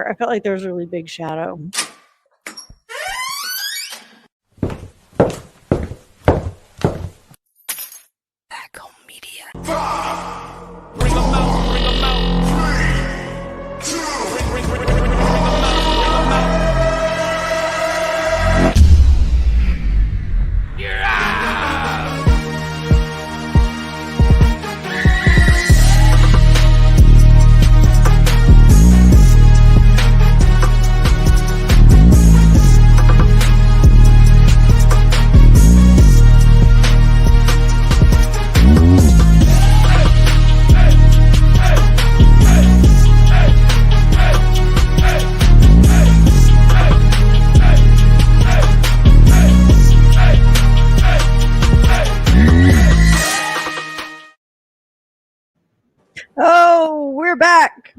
I felt like there was a really big shadow. Back home media. Bring them out, bring them out. 3, 2, bring them out, bring them out. Oh, we're back.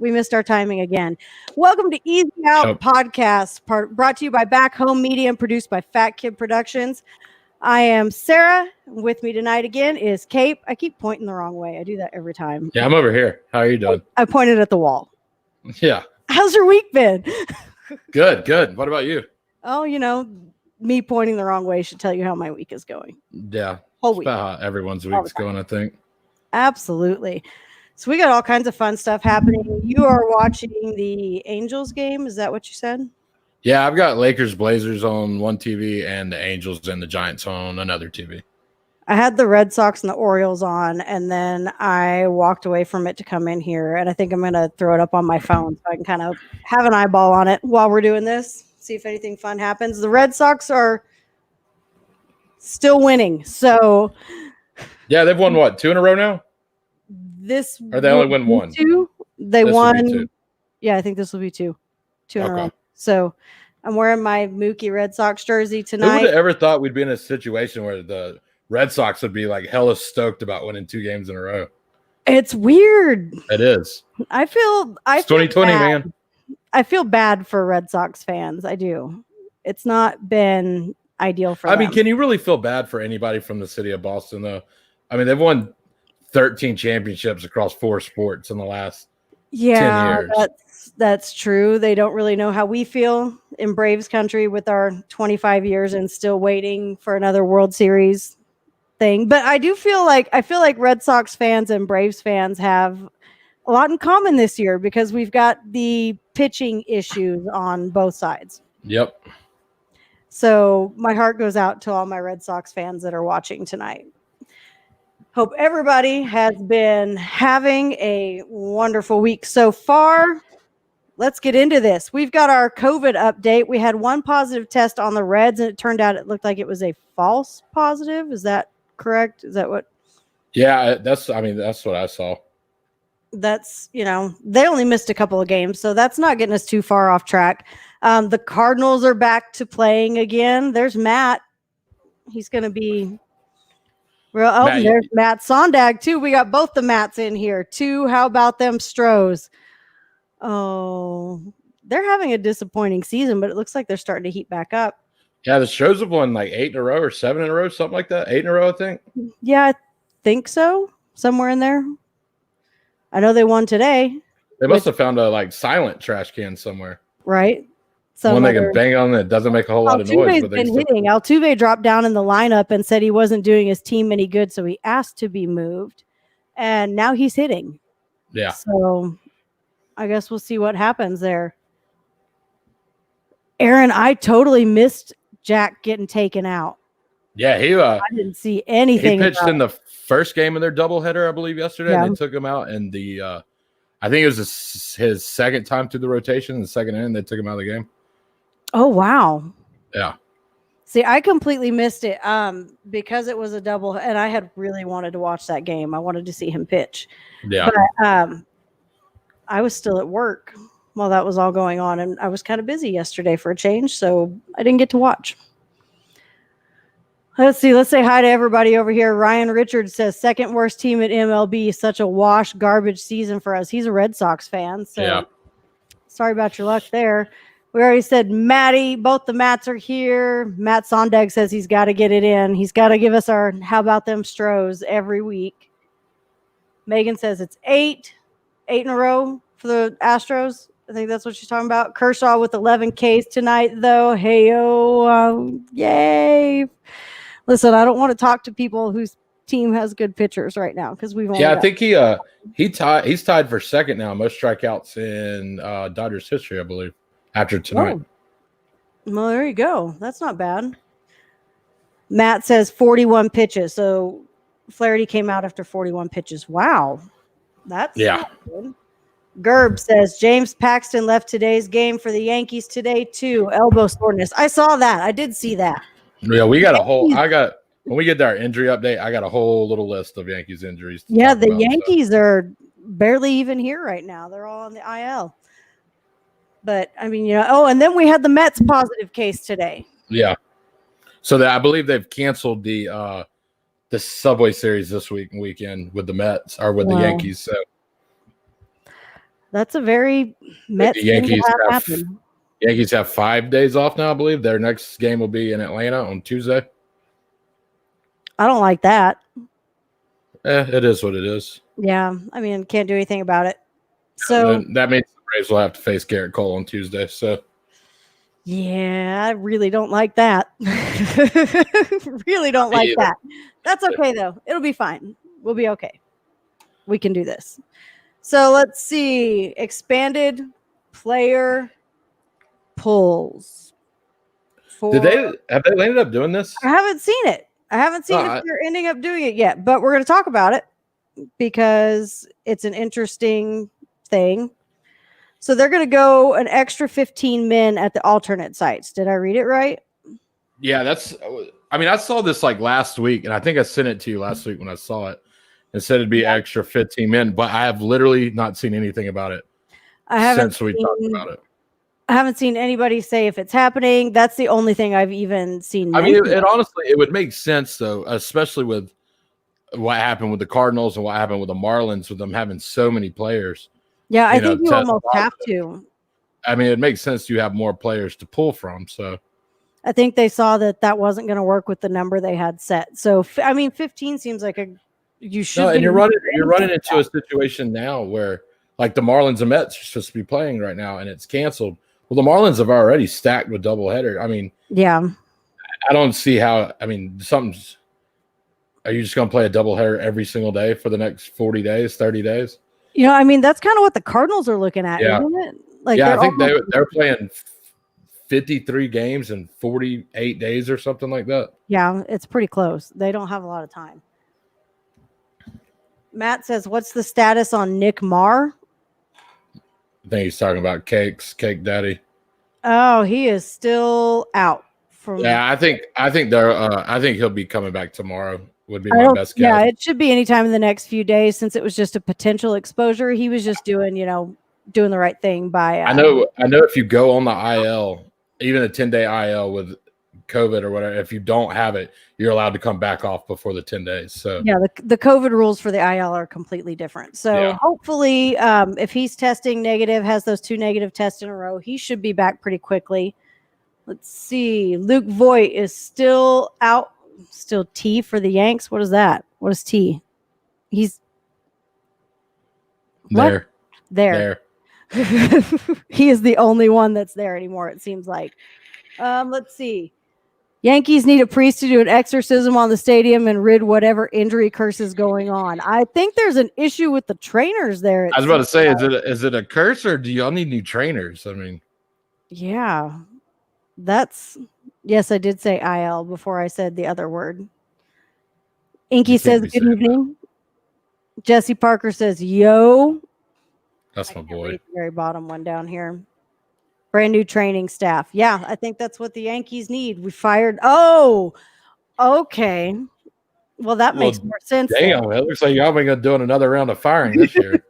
We missed our timing again. Welcome to Easy Out Podcast, brought to you by Back Home Media and produced by Fat Kid Productions. I am Sarah. With me tonight again is Cape. I keep pointing the wrong way. I do that every time. Yeah, I'm over here. How are you doing? I pointed at the wall. Yeah. How's your week been? Good, good. What about you? Oh, you know, me pointing the wrong way should tell you how my week is going. Yeah. Whole week. About how everyone's week's going, I think. Absolutely. So we got all kinds of fun stuff happening. You are watching the Angels game. Is that what you said? Yeah, I've got Lakers Blazers on one TV and the Angels and the Giants on another TV. I had the Red Sox and the Orioles on, and then I walked away from it to come in here. And I think I'm going to throw it up on my phone so I can kind of have an eyeball on it while we're doing this. See if anything fun happens. The Red Sox are still winning. So yeah, they've won what, 2 in a row now? Or they only win 1? 2. They won 2. Yeah, I think this will be 2 in a row. So I'm wearing my Mookie Red Sox jersey tonight. Who would have ever thought we'd be in a situation where the Red Sox would be like hella stoked about winning 2 games in a row? It's weird. It is. I feel 2020, bad. man. I feel bad for Red Sox fans. I do. It's not been ideal for them. I mean, can you really feel bad for anybody from the city of Boston, though? I mean, they've won 13 championships across 4 sports in the last 10 years. That's true. They don't really know how we feel in Braves country with our 25 years and still waiting for another World Series thing. But I feel like Red Sox fans and Braves fans have a lot in common this year because we've got the pitching issues on both sides. Yep. So my heart goes out to all my Red Sox fans that are watching tonight. Hope everybody has been having a wonderful week so far. Let's get into this. We've got our COVID update. We had 1 positive test on the Reds, and it turned out it looked like it was a false positive. Is that correct? Is that what? Yeah, that's what I saw. That's, they only missed a couple of games, so that's not getting us too far off track. The Cardinals are back to playing again. There's Matt. He's going to be... there's Matt Sondag, too. We got both the Matts in here, too. How about them Stros? Oh, they're having a disappointing season, but it looks like they're starting to heat back up. Yeah, the Stros have won like 8 in a row or 7 in a row, something like that. 8 in a row, I think. Yeah, I think so. Somewhere in there. I know they won today. They must have found a silent trash can somewhere. Right. One they can bang on that doesn't make a whole lot of noise. Altuve's been hitting. Altuve dropped down in the lineup and said he wasn't doing his team any good, so he asked to be moved. And now he's hitting. Yeah. So I guess we'll see what happens there. Aaron, I totally missed Jack getting taken out. Yeah, I didn't see anything. He pitched in the first game of their doubleheader, I believe, yesterday. Yeah. And they took him out in the I think it was his second time through the rotation, the second inning, they took him out of the game. Oh, wow. Yeah. See, I completely missed it because it was a double, and I had really wanted to watch that game. I wanted to see him pitch. Yeah. But I was still at work while that was all going on, and I was kind of busy yesterday for a change, so I didn't get to watch. Let's see. Let's say hi to everybody over here. Ryan Richards says, second worst team at MLB. Such a wash, garbage season for us. He's a Red Sox fan, so sorry about your luck there. We already said Matty. Both the Matts are here. Matt Sondag says he's got to get it in. He's got to give us our how about them Stros every week. Megan says it's 8 in a row for the Astros. I think that's what she's talking about. Kershaw with 11 Ks tonight, though. Hey-o, yay. Listen, I don't want to talk to people whose team has good pitchers right now because we've only I think he's tied for second now, most strikeouts in Dodgers history, I believe, after tonight. Oh. Well, there you go. That's not bad. Matt says 41 pitches. So Flaherty came out after 41 pitches. Wow. That's not good. Gerb says James Paxton left today's game for the Yankees today too. Elbow soreness. I saw that. I did see that. Yeah, we got when we get to our injury update, I got a whole little list of Yankees injuries. Yeah, the Yankees are barely even here right now. They're all on the IL. But I mean, and then we had the Mets positive case today. Yeah. So I believe they've canceled the Subway Series this weekend with the Mets or with the Yankees. So that's a very Mets thing to have happen. Yankees have 5 days off now, I believe. Their next game will be in Atlanta on Tuesday. I don't like that. It is what it is. Yeah, I mean, can't do anything about it. So that means the Braves will have to face Garrett Cole on Tuesday. So yeah, I really don't like that. Really don't like that. That's okay though. It'll be fine. We'll be okay. We can do this. So let's see. Expanded player polls. Have they ended up doing this? I haven't seen it. I haven't seen if they're ending up doing it yet, but we're going to talk about it because it's an interesting thing. So they're going to go an extra 15 men at the alternate sites. Did I read it right? Yeah, I saw this like last week, and I think I sent it to you last week when I saw it. It said it'd be extra 15 men, but I have literally not seen anything about it since we talked about it. I haven't seen anybody say if it's happening. That's the only thing I've even seen. I mean, honestly, it would make sense, though, especially with what happened with the Cardinals and what happened with the Marlins, with them having so many players. Yeah, I think you almost have to. I mean, it makes sense you have more players to pull from. So I think they saw that wasn't going to work with the number they had set. So, I mean, 15 seems like you should. No, and you're running into a situation now where, like, the Marlins and Mets are supposed to be playing right now, and it's canceled. Well, the Marlins have already stacked with doubleheader. I mean, yeah, I don't see how. I mean, are you just going to play a doubleheader every single day for the next 40 days, 30 days? I mean, that's kind of what the Cardinals are looking at, isn't it? Like, I think they're playing 53 games in 48 days or something like that. Yeah, it's pretty close. They don't have a lot of time. Matt says, "What's the status on Nick Marr?" I think he's talking about Cake Daddy. Oh, he is still out. I think he'll be coming back tomorrow. Would be my best guess. Yeah, it should be anytime in the next few days since it was just a potential exposure. He was just doing the right thing by. I know if you go on the IL, even a 10-day IL with COVID or whatever, if you don't have it, you're allowed to come back off before the 10 days. So yeah, the COVID rules for the IL are completely different. So hopefully, if he's testing negative, has those 2 negative tests in a row, he should be back pretty quickly. Let's see. Luke Voigt is still out. Still T for the Yanks. What is that? What is T? He's there. He is the only one that's there anymore, it seems like. Let's see. Yankees need a priest to do an exorcism on the stadium and rid whatever injury curse is going on. I think there's an issue with the trainers there. I was about to say, is it a curse or do y'all need new trainers? I mean, yeah, yes, I did say IL before I said the other word. Inky says, "Good evening." Jesse Parker says, "Yo." That's my boy. The very bottom one down here. Brand new training staff. Yeah, I think that's what the Yankees need. We fired. Oh, okay. Well, that makes more sense. Damn, it looks like y'all been doing another round of firing this year.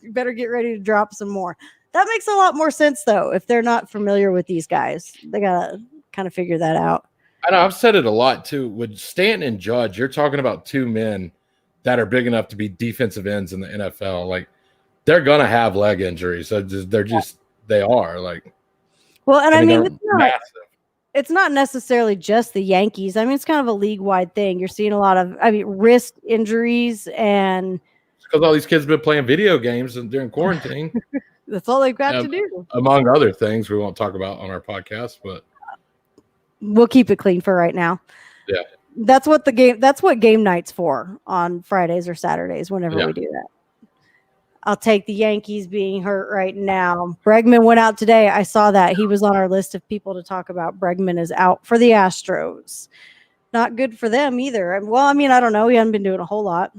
You better get ready to drop some more. That makes a lot more sense, though, if they're not familiar with these guys. They got to kind of figure that out. I know. I've said it a lot, too. With Stanton and Judge, you're talking about 2 men that are big enough to be defensive ends in the NFL. Like, they're going to have leg injuries. They are. Like, well, and I mean it's not necessarily just the Yankees. I mean, it's kind of a league-wide thing. You're seeing a lot of, wrist injuries and because all these kids have been playing video games during quarantine. That's all they've got to do. Among other things we won't talk about on our podcast, but we'll keep it clean for right now. Yeah. That's what game night's for on Fridays or Saturdays whenever we do that. I'll take the Yankees being hurt right now. Bregman went out today. I saw that. He was on our list of people to talk about. Bregman is out for the Astros. Not good for them either. Well, I mean, I don't know. He hasn't been doing a whole lot.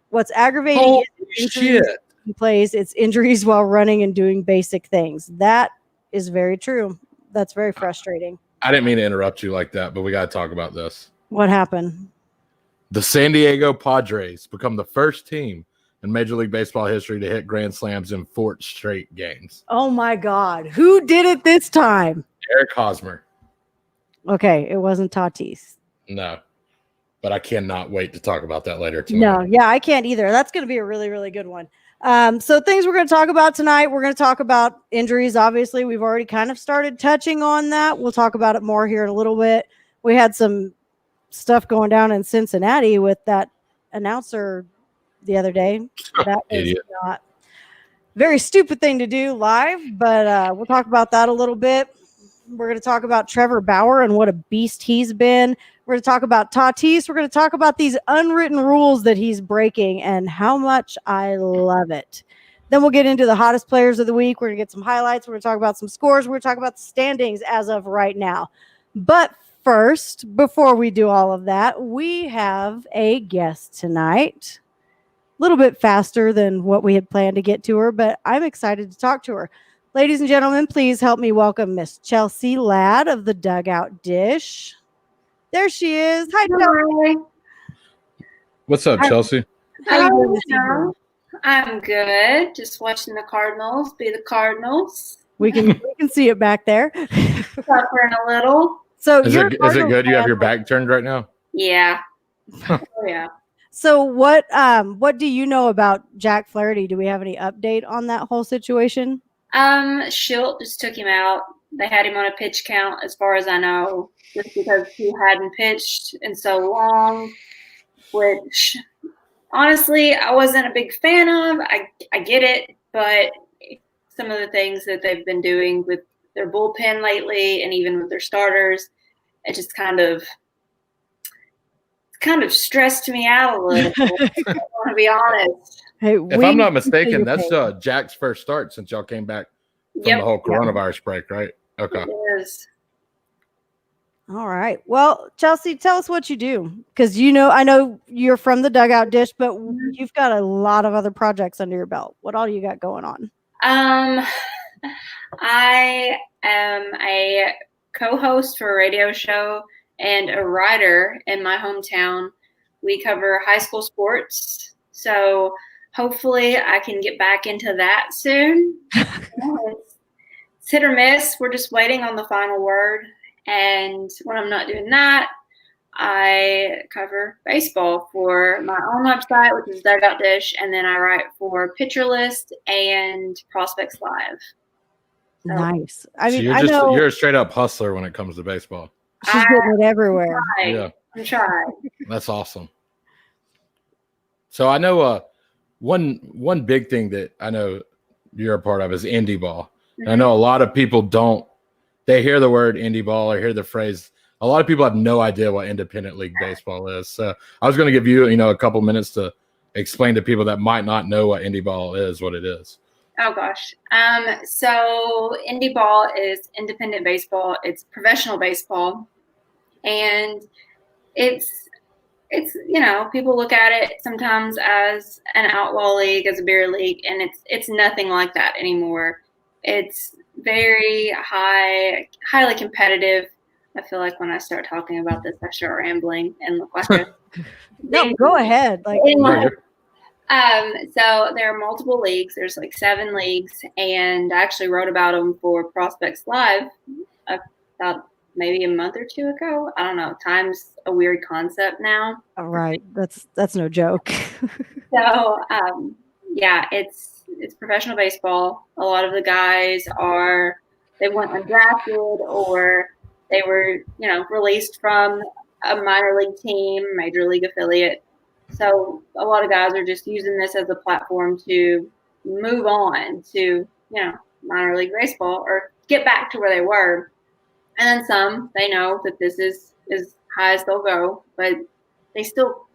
What's aggravating is injuries he plays. It's injuries while running and doing basic things. That is very true. That's very frustrating. I didn't mean to interrupt you like that, but we got to talk about this. What happened? The San Diego Padres become the first team in Major League Baseball history to hit grand slams in 4 straight games. Oh, my God. Who did it this time? Eric Hosmer. Okay, it wasn't Tatis. No, but I cannot wait to talk about that later tonight. No, yeah, I can't either. That's going to be a really, really good one. So things we're going to talk about tonight, we're going to talk about injuries. Obviously, we've already kind of started touching on that. We'll talk about it more here in a little bit. We had some stuff going down in Cincinnati with that announcer the other day. That was not very stupid thing to do live, but we'll talk about that a little bit. We're going to talk about Trevor Bauer and what a beast he's been. We're going to talk about Tatis. We're going to talk about these unwritten rules that he's breaking and how much I love it. Then we'll get into the hottest players of the week. We're going to get some highlights. We're going to talk about some scores. We're going to talk about the standings as of right now. But first, before we do all of that, we have a guest tonight. A little bit faster than what we had planned to get to her, but I'm excited to talk to her. Ladies and gentlemen, please help me welcome Miss Chelsea Ladd of the Dugout Dish. There she is. Hi, Chelsea. What's up, Chelsea? How you doing this evening? I'm good. Just watching the Cardinals be the Cardinals. We can see it back there. Suffering a little. So is it good? You have your back turned right now? Yeah. Oh yeah. So what do you know about Jack Flaherty? Do we have any update on that whole situation? Schilt just took him out. They had him on a pitch count, as far as I know, just because he hadn't pitched in so long, which honestly I wasn't a big fan of. I get it, but some of the things that they've been doing with their bullpen lately and even with their starters, it just kind of stressed me out a little. I want to be honest. Hey, if I'm not mistaken, that's Jack's first start since y'all came back from the whole coronavirus break, right? Okay. It is. All right. Well, Chelsea, tell us what you do, because I know you're from the Dugout Dish, but you've got a lot of other projects under your belt. What all you got going on? I am a co-host for a radio show and a writer in my hometown. We cover high school sports, so hopefully I can get back into that soon. It's hit or miss. We're just waiting on the final word. And when I'm not doing that, I cover baseball for my own website, which is Dugout Dish, and then I write for Pitcher List and Prospects Live. So, nice. I mean, you're a straight up hustler when it comes to baseball. She's getting it everywhere. I'm trying. That's awesome. So I know one big thing that I know you're a part of is indie ball. Mm-hmm. I know a lot of people they hear the word indie ball or hear the phrase. A lot of people have no idea what independent league baseball is. So I was going to give you, a couple minutes to explain to people that might not know what indie ball is, what it is. Oh gosh. So indie ball is independent baseball. It's professional baseball. And it's people look at it sometimes as an outlaw league, as a beer league, and it's nothing like that anymore. It's very highly competitive. I feel like when I start talking about this, I start rambling and look like a no, go ahead. So there are multiple leagues. There's like 7 leagues, and I actually wrote about them for Prospects Live about maybe a month or 2 ago. I don't know. Time's a weird concept now. All right. That's no joke. So, it's professional baseball. A lot of the guys they went undrafted or they were, released from a minor league team, major league affiliate. So a lot of guys are just using this as a platform to move on to minor league baseball or get back to where they were. And then some, they know that this is as high as they'll go, but they still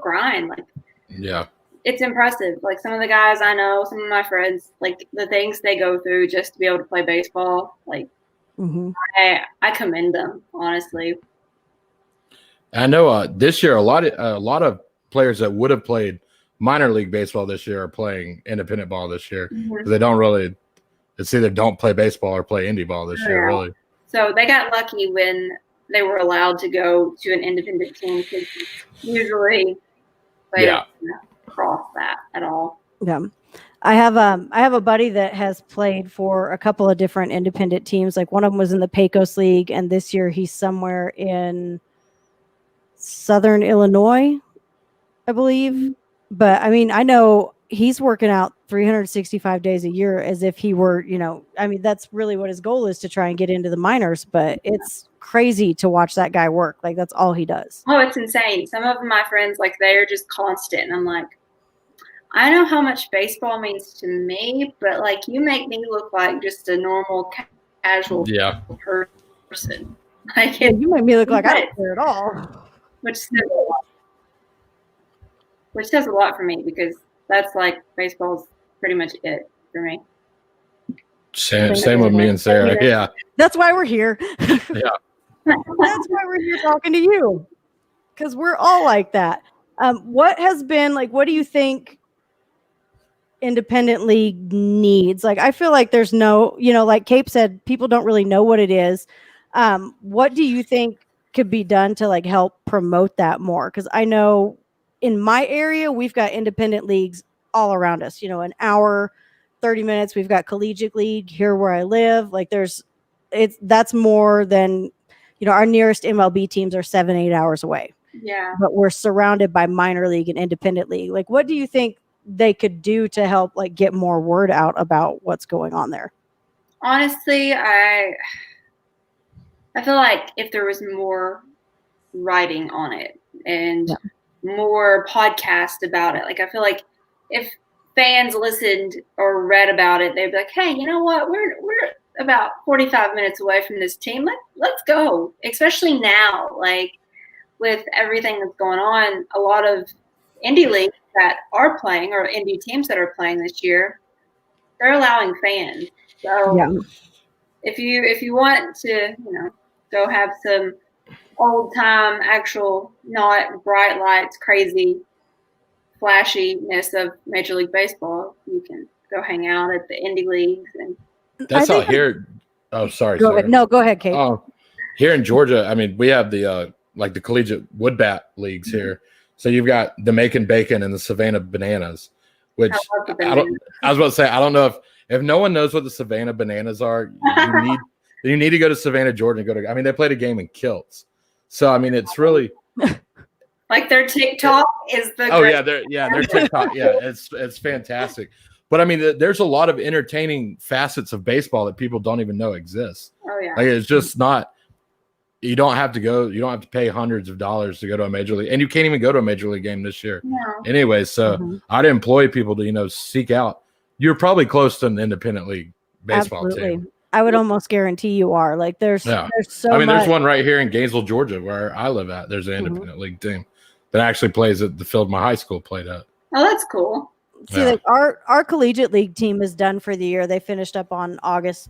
grind. Like, yeah, it's impressive. Like, some of the guys I know, some of my friends, like the things they go through just to be able to play baseball, like I commend them, honestly. I know this year a lot of players that would have played minor league baseball this year are playing independent ball this year. They don't really. It's either don't play baseball or play indie ball this year, really. So they got lucky when they were allowed to go to an independent team, because usually they don't cross that at all. Yeah. I have a buddy that has played for a couple of different independent teams. Like, one of them was in the Pecos League, and this year he's somewhere in Southern Illinois, I believe. But I mean, I know he's working out 365 days a year as if he were, I mean, that's really what his goal is, to try and get into the minors. But it's crazy to watch that guy work. Like, that's all he does. Oh, it's insane. Some of my friends, like, they're just constant. And I'm like, I know how much baseball means to me, but like, you make me look like just a normal, casual person. Like, you make me look like I don't care at all. Which says a lot for me, because that's like, baseball's pretty much it for me. Same with me and Sarah. Yeah. That's why we're here. Yeah. That's why we're here talking to you, because we're all like that. What do you think independent league needs? Like, I feel like there's no, like Cape said, people don't really know what it is. What do you think could be done to like help promote that more? Because I know in my area, we've got independent leagues all around us, an hour, 30 minutes. We've got collegiate league here where I live. Like, that's more than, our nearest MLB teams are 7-8 hours away. Yeah. But we're surrounded by minor league and independent league. Like, what do you think they could do to help like get more word out about what's going on there? Honestly, I feel like if there was more writing on it and more podcast about it, like, I feel like if fans listened or read about it, they'd be like, hey, you know what? We're about 45 minutes away from this team. Let's go. Especially now, like, with everything that's going on, a lot of indie leagues that are playing, or indie teams that are playing this year, they're allowing fans. So if you want to, go have some old time, actual, not bright lights, crazy flashiness of Major League Baseball, you can go hang out at the indie leagues. And that's out here. Oh, sorry. Go ahead. No, go ahead, Kate. Here in Georgia, I mean, we have the like the collegiate wood bat leagues here. So you've got the Macon Bacon and the Savannah Bananas, which I was about to say, I don't know if no one knows what the Savannah Bananas are, you need to go to Savannah, Georgia, and I mean, they played a game in kilts. So, I mean, it's really like their TikTok is the their TikTok. Yeah, it's fantastic. But I mean, there's a lot of entertaining facets of baseball that people don't even know exist. Oh yeah. Like, it's just not. You don't have to pay hundreds of dollars to go to a major league, and you can't even go to a major league game this year. No. Anyway, so I'd employ people to, seek out. You're probably close to an independent league baseball team. I would almost guarantee you are. Like, there's so I mean, much. there's one right here in Gainesville, Georgia, where I live at. There's an independent league team that actually plays at the field my high school played at. Oh, that's cool. See, like our collegiate league team is done for the year. They finished up on August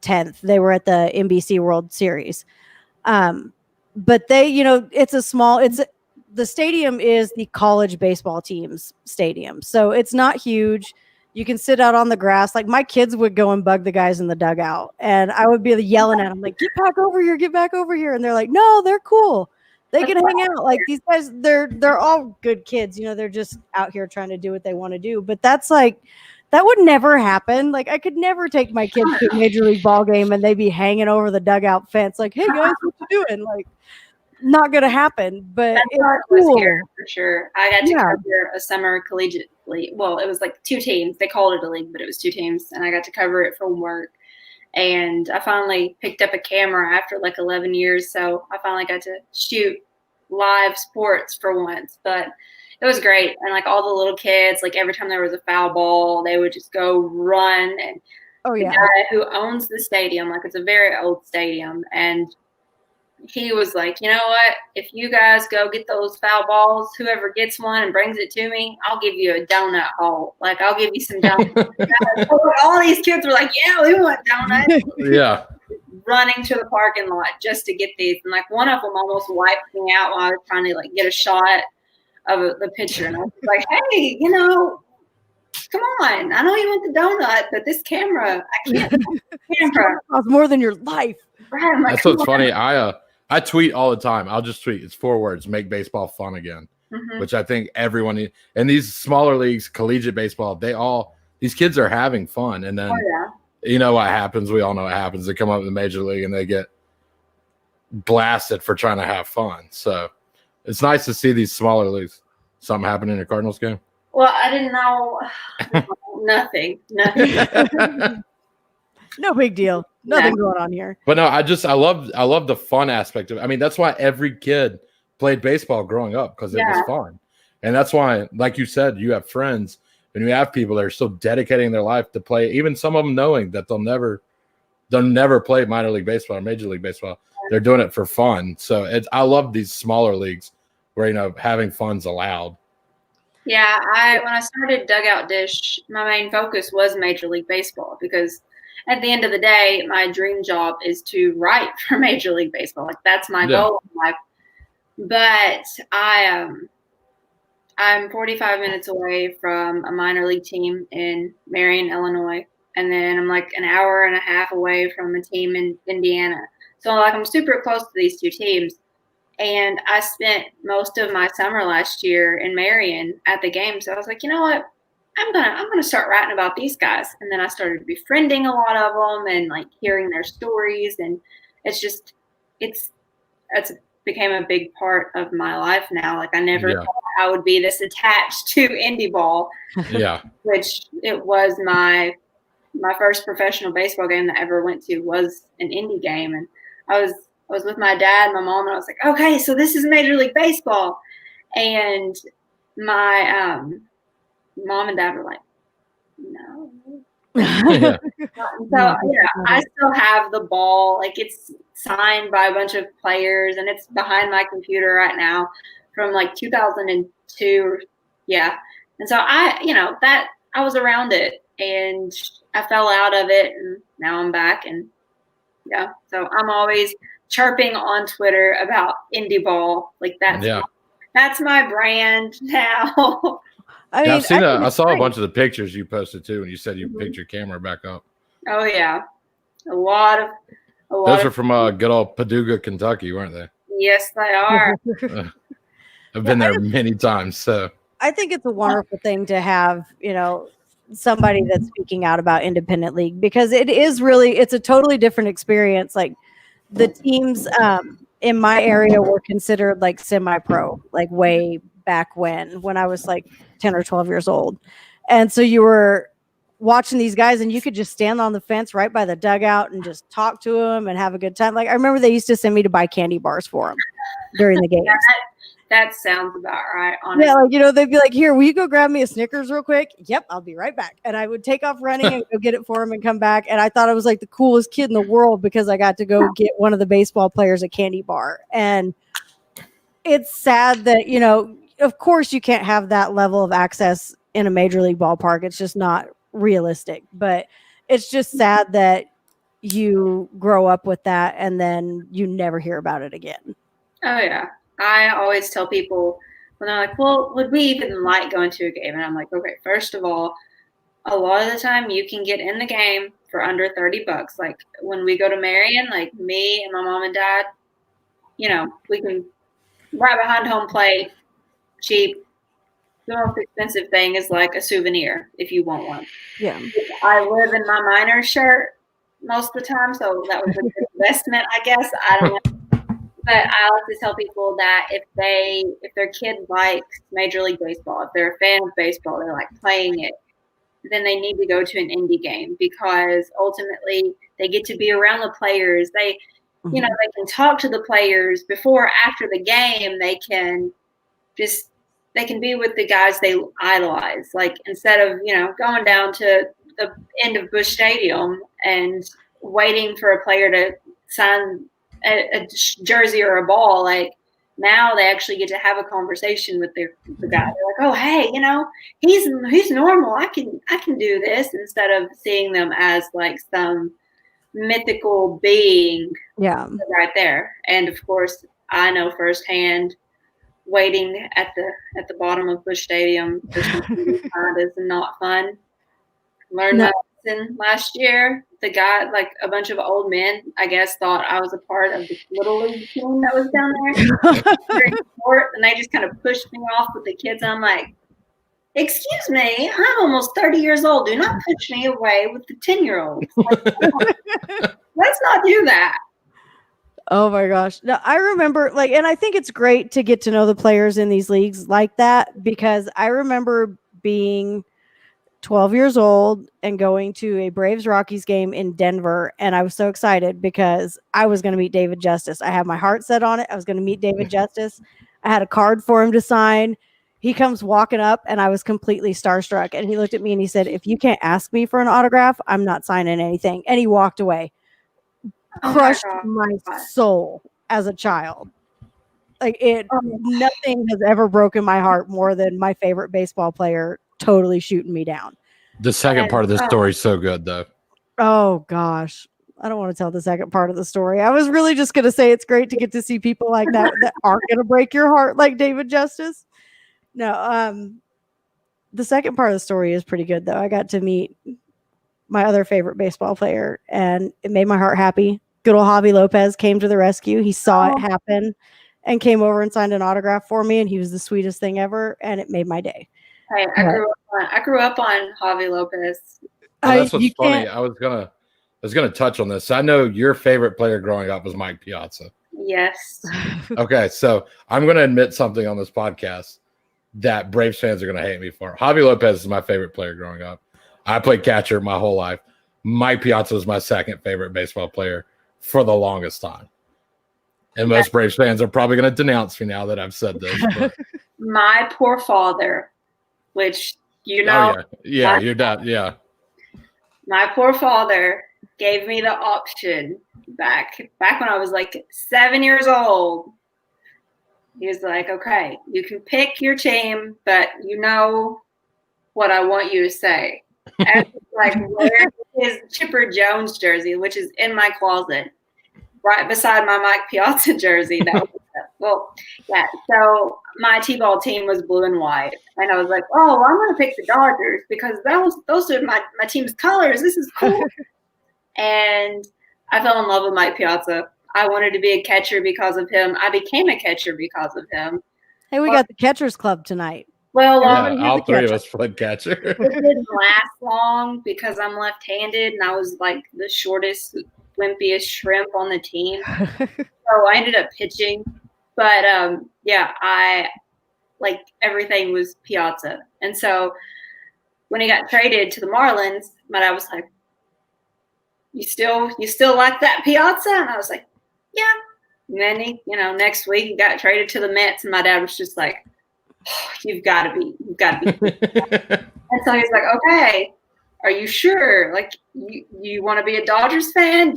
10th. They were at the NBC World Series. But they, the stadium is the college baseball team's stadium. So it's not huge. You can sit out on the grass. Like, my kids would go and bug the guys in the dugout, and I would be yelling at them, like, get back over here. And they're like, no, they're cool. They can hang out. Like, these guys, they're all good kids. They're just out here trying to do what they want to do. But that's like, that would never happen. Like, I could never take my kids to a major league ball game and they'd be hanging over the dugout fence. Like, hey guys, what you doing? Like, not going to happen, but that's it's cool. Here, for sure. I got to cover a summer collegiate league. Well, it was like 2 teams. They called it a league, but it was 2 teams. And I got to cover it from work. And I finally picked up a camera after like 11 years. So I finally got to shoot live sports for once. But it was great. And like all the little kids, like every time there was a foul ball, they would just go run. And the guy who owns the stadium, like it's a very old stadium, and he was like, you know what? If you guys go get those foul balls, whoever gets one and brings it to me, I'll give you a donut hole. Like, I'll give you some donuts. All these kids were like, yeah, we want donuts. Yeah. Running to the parking lot just to get these. And like one of them almost wiped me out while I was trying to like get a shot of the picture. And I was like, hey, you know, come on. I know you want the donut, but this camera, I can't. Camera costs more than your life. Right, like, that's what's funny. I tweet all the time. I'll just tweet. It's 4 words: make baseball fun again. Which I think everyone in these smaller leagues, collegiate baseball, these kids are having fun. And then you know what happens? We all know what happens. They come up in the major league and they get blasted for trying to have fun. So it's nice to see these smaller leagues. Something happened in a Cardinals game? Well, I didn't know. Nothing. No big deal. Nothing going on here. But no, I love the fun aspect of it. I mean, that's why every kid played baseball growing up, because it was fun. And that's why, like you said, you have friends and you have people that are still dedicating their life to play, even some of them knowing that they'll never play minor league baseball or major league baseball. They're doing it for fun. So I love these smaller leagues where, you know, having fun's allowed. Yeah, when I started Dugout Dish, my main focus was Major League Baseball, because at the end of the day, my dream job is to write for Major League Baseball. Like, that's my goal in life. But I'm 45 minutes away from a minor league team in Marion, Illinois. And then I'm like an hour and a half away from a team in Indiana. So like I'm super close to these two teams. And I spent most of my summer last year in Marion at the game. So I was like, you know what? I'm gonna start writing about these guys. And then I started befriending a lot of them and like hearing their stories. And it's became a big part of my life now. Like, I never thought I would be this attached to indie ball. Yeah. Which it was my first professional baseball game that I ever went to was an indie game. And I was with my dad and my mom, and I was like, okay, so this is Major League Baseball. And my mom and dad were like, no. Yeah. So I still have the ball. Like, it's signed by a bunch of players, and it's behind my computer right now from like 2002. Yeah. And so I was around it, and I fell out of it, and now I'm back. And so I'm always chirping on Twitter about indie ball. Like, that's my brand now. I mean, I saw a bunch of the pictures you posted too, and you said you picked your camera back up. Oh yeah, a lot. Those are from good old Paducah, Kentucky, weren't they? Yes, they are. I've been there many times. So I think it's a wonderful thing to have, you know, somebody that's speaking out about independent league, because it's a totally different experience. Like, the teams in my area were considered like semi-pro, like way back when I was like 10 or 12 years old. And so you were watching these guys, and you could just stand on the fence right by the dugout and just talk to them and have a good time. Like, I remember they used to send me to buy candy bars for them during the games. That sounds about right, honestly. Yeah, like, you know, they'd be like, here, will you go grab me a Snickers real quick? Yep, I'll be right back. And I would take off running and go get it for him and come back. And I thought I was like the coolest kid in the world, because I got to go get one of the baseball players a candy bar. And it's sad that, you know, of course you can't have that level of access in a major league ballpark. It's just not realistic. But it's just sad that you grow up with that and then you never hear about it again. Oh, yeah. I always tell people when they're like, well, would we even like going to a game? And I'm like, okay, first of all, a lot of the time you can get in the game for under $30. Like, when we go to Marion, like me and my mom and dad, you know, we can right behind home plate, cheap. The most expensive thing is like a souvenir if you want one. Yeah. I live in my minor shirt most of the time, so that was a good investment, I guess. I don't know. But I like to tell people that if their kid likes Major League Baseball, if they're a fan of baseball, they like playing it, then they need to go to an indie game, because ultimately they get to be around the players. They, you know, they can talk to the players before, after the game. They can just they can be with the guys they idolize. Like instead of, going down to the end of Busch Stadium and waiting for a player to sign a jersey or a ball, like now they actually get to have a conversation with the guy. They're like, oh, hey, he's normal. I can do this, instead of seeing them as like some mythical being. Yeah. Right there. And of course, I know firsthand, waiting at the bottom of Busch Stadium for something is not fun. Learned my lesson last year. The guy, like a bunch of old men, I guess, thought I was a part of the little league team that was down there. And they just kind of pushed me off with the kids. I'm like, excuse me, I'm almost 30 years old. Do not push me away with the 10-year-olds. Let's not do that. Oh my gosh. No, I remember and I think it's great to get to know the players in these leagues like that, because I remember being 12 years old and going to a Braves Rockies game in Denver. And I was so excited because I was going to meet David Justice. I had my heart set on it. I was going to meet David Justice. I had a card for him to sign. He comes walking up and I was completely starstruck. And he looked at me and he said, if you can't ask me for an autograph, I'm not signing anything. And he walked away. Crushed my soul as a child. Nothing has ever broken my heart more than my favorite baseball player totally shooting me down. The second part of the story is so good, though. Oh gosh, I don't want to tell the second part of the story. I was really just going to say it's great to get to see people like that aren't going to break your heart like David Justice. No, the second part of the story is pretty good though. I got to meet my other favorite baseball player, and it made my heart happy. Good old Javi Lopez came to the rescue. He saw it happen and came over and signed an autograph for me, and he was the sweetest thing ever, and it made my day. Hey, I grew up on Javi Lopez. That's what's funny. I was gonna touch on this. I know your favorite player growing up was Mike Piazza. Yes. Okay, so I'm gonna admit something on this podcast that Braves fans are gonna hate me for. Javi Lopez is my favorite player growing up. I played catcher my whole life. Mike Piazza was my second favorite baseball player for the longest time. And most Braves fans are probably going to denounce me now that I've said this. But. My poor father, which your dad, yeah. My poor father gave me the option back when I was like 7 years old. He was like, okay, you can pick your team, but you know what I want you to say. And like, wear his Chipper Jones jersey, which is in my closet, right beside my Mike Piazza jersey. So my T-ball team was blue and white, and I was like, oh, I'm going to pick the Dodgers because those are my team's colors. This is cool. And I fell in love with Mike Piazza. I wanted to be a catcher because of him. I became a catcher because of him. Hey, we got the Catchers Club tonight. Well, all three of us played catcher. It didn't last long because I'm left-handed, and I was like the shortest, wimpiest shrimp on the team. So I ended up pitching. But I like everything was Piazza. And so when he got traded to the Marlins, my dad was like, You still like that Piazza? And I was like, yeah. And then he, next week he got traded to the Mets, and my dad was just like, You've got to be. And so he's like, okay, are you sure? Like, you want to be a Dodgers fan?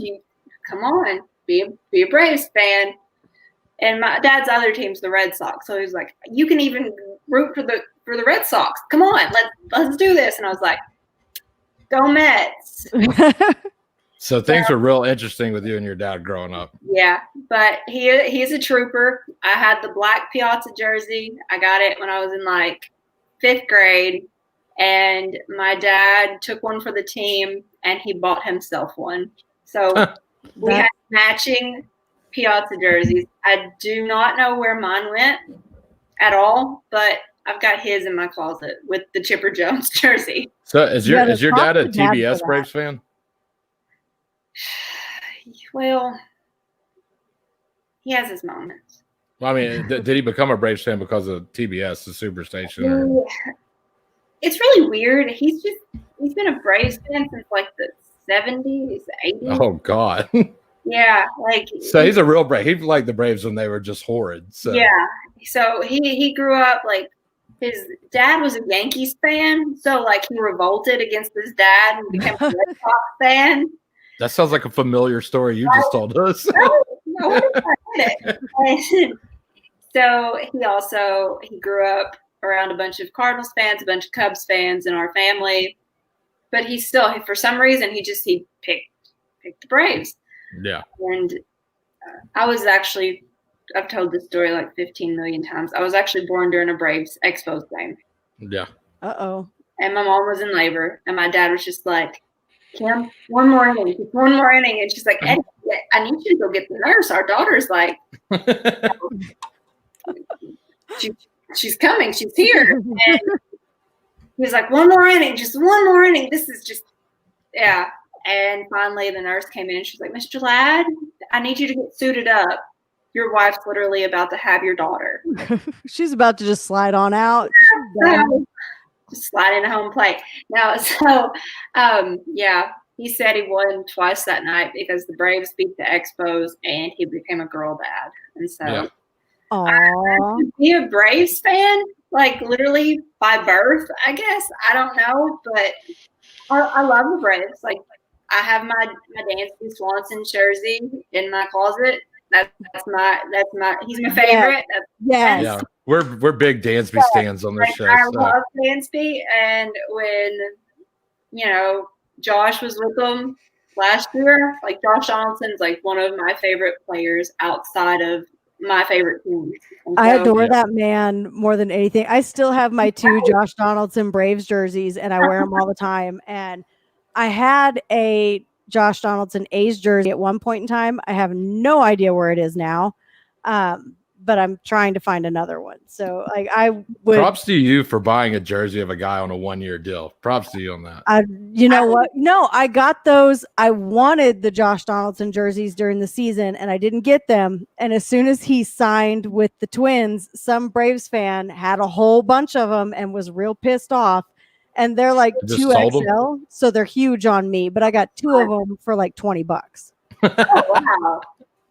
Come on, be a Braves fan. And my dad's other team's the Red Sox, so he's like, you can even root for the Red Sox. Come on, let's do this. And I was like, go Mets. So things were real interesting with you and your dad growing up. Yeah, but he's a trooper. I had the black Piazza jersey. I got it when I was in like 5th grade, and my dad took one for the team, and he bought himself one. So we had matching Piazza jerseys. I do not know where mine went at all, but I've got his in my closet with the Chipper Jones jersey. So is your dad a TBS Braves fan? Well, he has his moments. Well, I mean, did he become a Braves fan because of TBS, the Superstation? Or? It's really weird. He's been a Braves fan since like the 70s, 80s. Oh God. Yeah, like so he's a real Brave. He liked the Braves when they were just horrid. So. Yeah, so he grew up like his dad was a Yankees fan, so like he revolted against his dad and became a Red Sox fan. That sounds like a familiar story you just told us. No, what if I did it? So he grew up around a bunch of Cardinals fans, a bunch of Cubs fans in our family, but for some reason he picked the Braves. Yeah. And I've told this story like 15 million times. I was actually born during a Braves Expos game. Yeah. Uh-oh. And my mom was in labor, and my dad was just like, Kim, one more inning. And she's like, Eddie, I need you to go get the nurse. Our daughter's like, she's coming. She's here. And he's like, one more inning. Just one more inning. This is just, yeah. And finally the nurse came in and she's like, Mr. Ladd, I need you to get suited up. Your wife's literally about to have your daughter. She's about to just slide on out. Just slide into home plate. Now, so, he said he won twice that night because the Braves beat the Expos and he became a girl dad. And so, to be a Braves fan, like literally by birth, I guess. I don't know, but I love the Braves. Like, I have my Dansby Swanson jersey in my closet. He's my favorite. Yeah. We're big Dansby stands on this show. I love Dansby, and when Josh was with them last year, like Josh Donaldson's like one of my favorite players outside of my favorite teams. I adore that man more than anything. I still have my 2 Josh Donaldson Braves jerseys, and I wear them all the time. And I had a Josh Donaldson A's jersey at one point in time. I have no idea where it is now, but I'm trying to find another one. So, like, I would. Props to you for buying a jersey of a guy on a 1-year deal. Props to you on that. You know what? No, I got those. I wanted the Josh Donaldson jerseys during the season, and I didn't get them. And as soon as he signed with the Twins, some Braves fan had a whole bunch of them and was real pissed off. And they're like 2XL, so they're huge on me. But I got 2 of them for like $20. Oh, wow.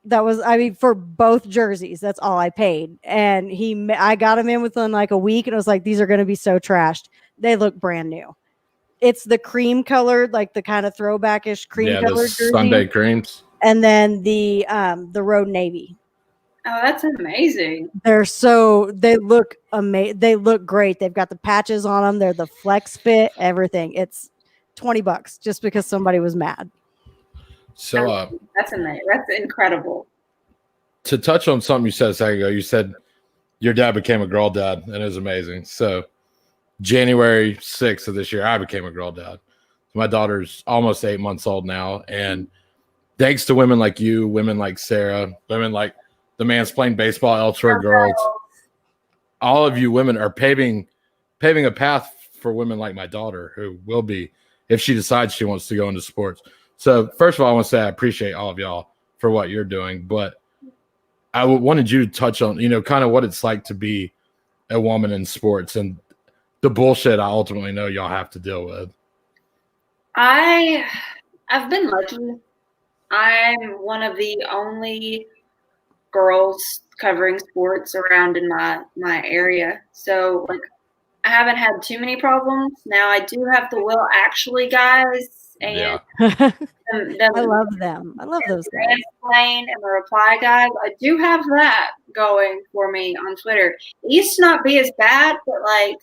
That was, for both jerseys, that's all I paid. And I got them in within like a week, and it was like, these are going to be so trashed. They look brand new. It's the cream colored, like the kind of throwbackish cream colored jersey. Sunday creams. And then the road navy. Oh, that's amazing. They look amazing. They look great. They've got the patches on them. They're the flex fit, everything. It's $20 just because somebody was mad. So that's amazing. That's incredible. To touch on something you said a second ago, you said your dad became a girl dad, and it was amazing. So January 6th of this year, I became a girl dad. My daughter's almost 8 months old now, and thanks to women like you, women like Sarah, women like the Man's Playing Baseball elsewhere girls, all of you women are paving a path for women like my daughter, who will be, if she decides she wants to go into sports. So first of all, I want to say I appreciate all of y'all for what you're doing, but I wanted you to touch on, kind of what it's like to be a woman in sports and the bullshit I ultimately know y'all have to deal with. I've been lucky. I'm one of the only girls covering sports around in my area. So like I haven't had too many problems. Now I do have the Will Actually guys. And I love them. I love those guys. And the Reply guys. I do have that going for me on Twitter. It used to not be as bad, but like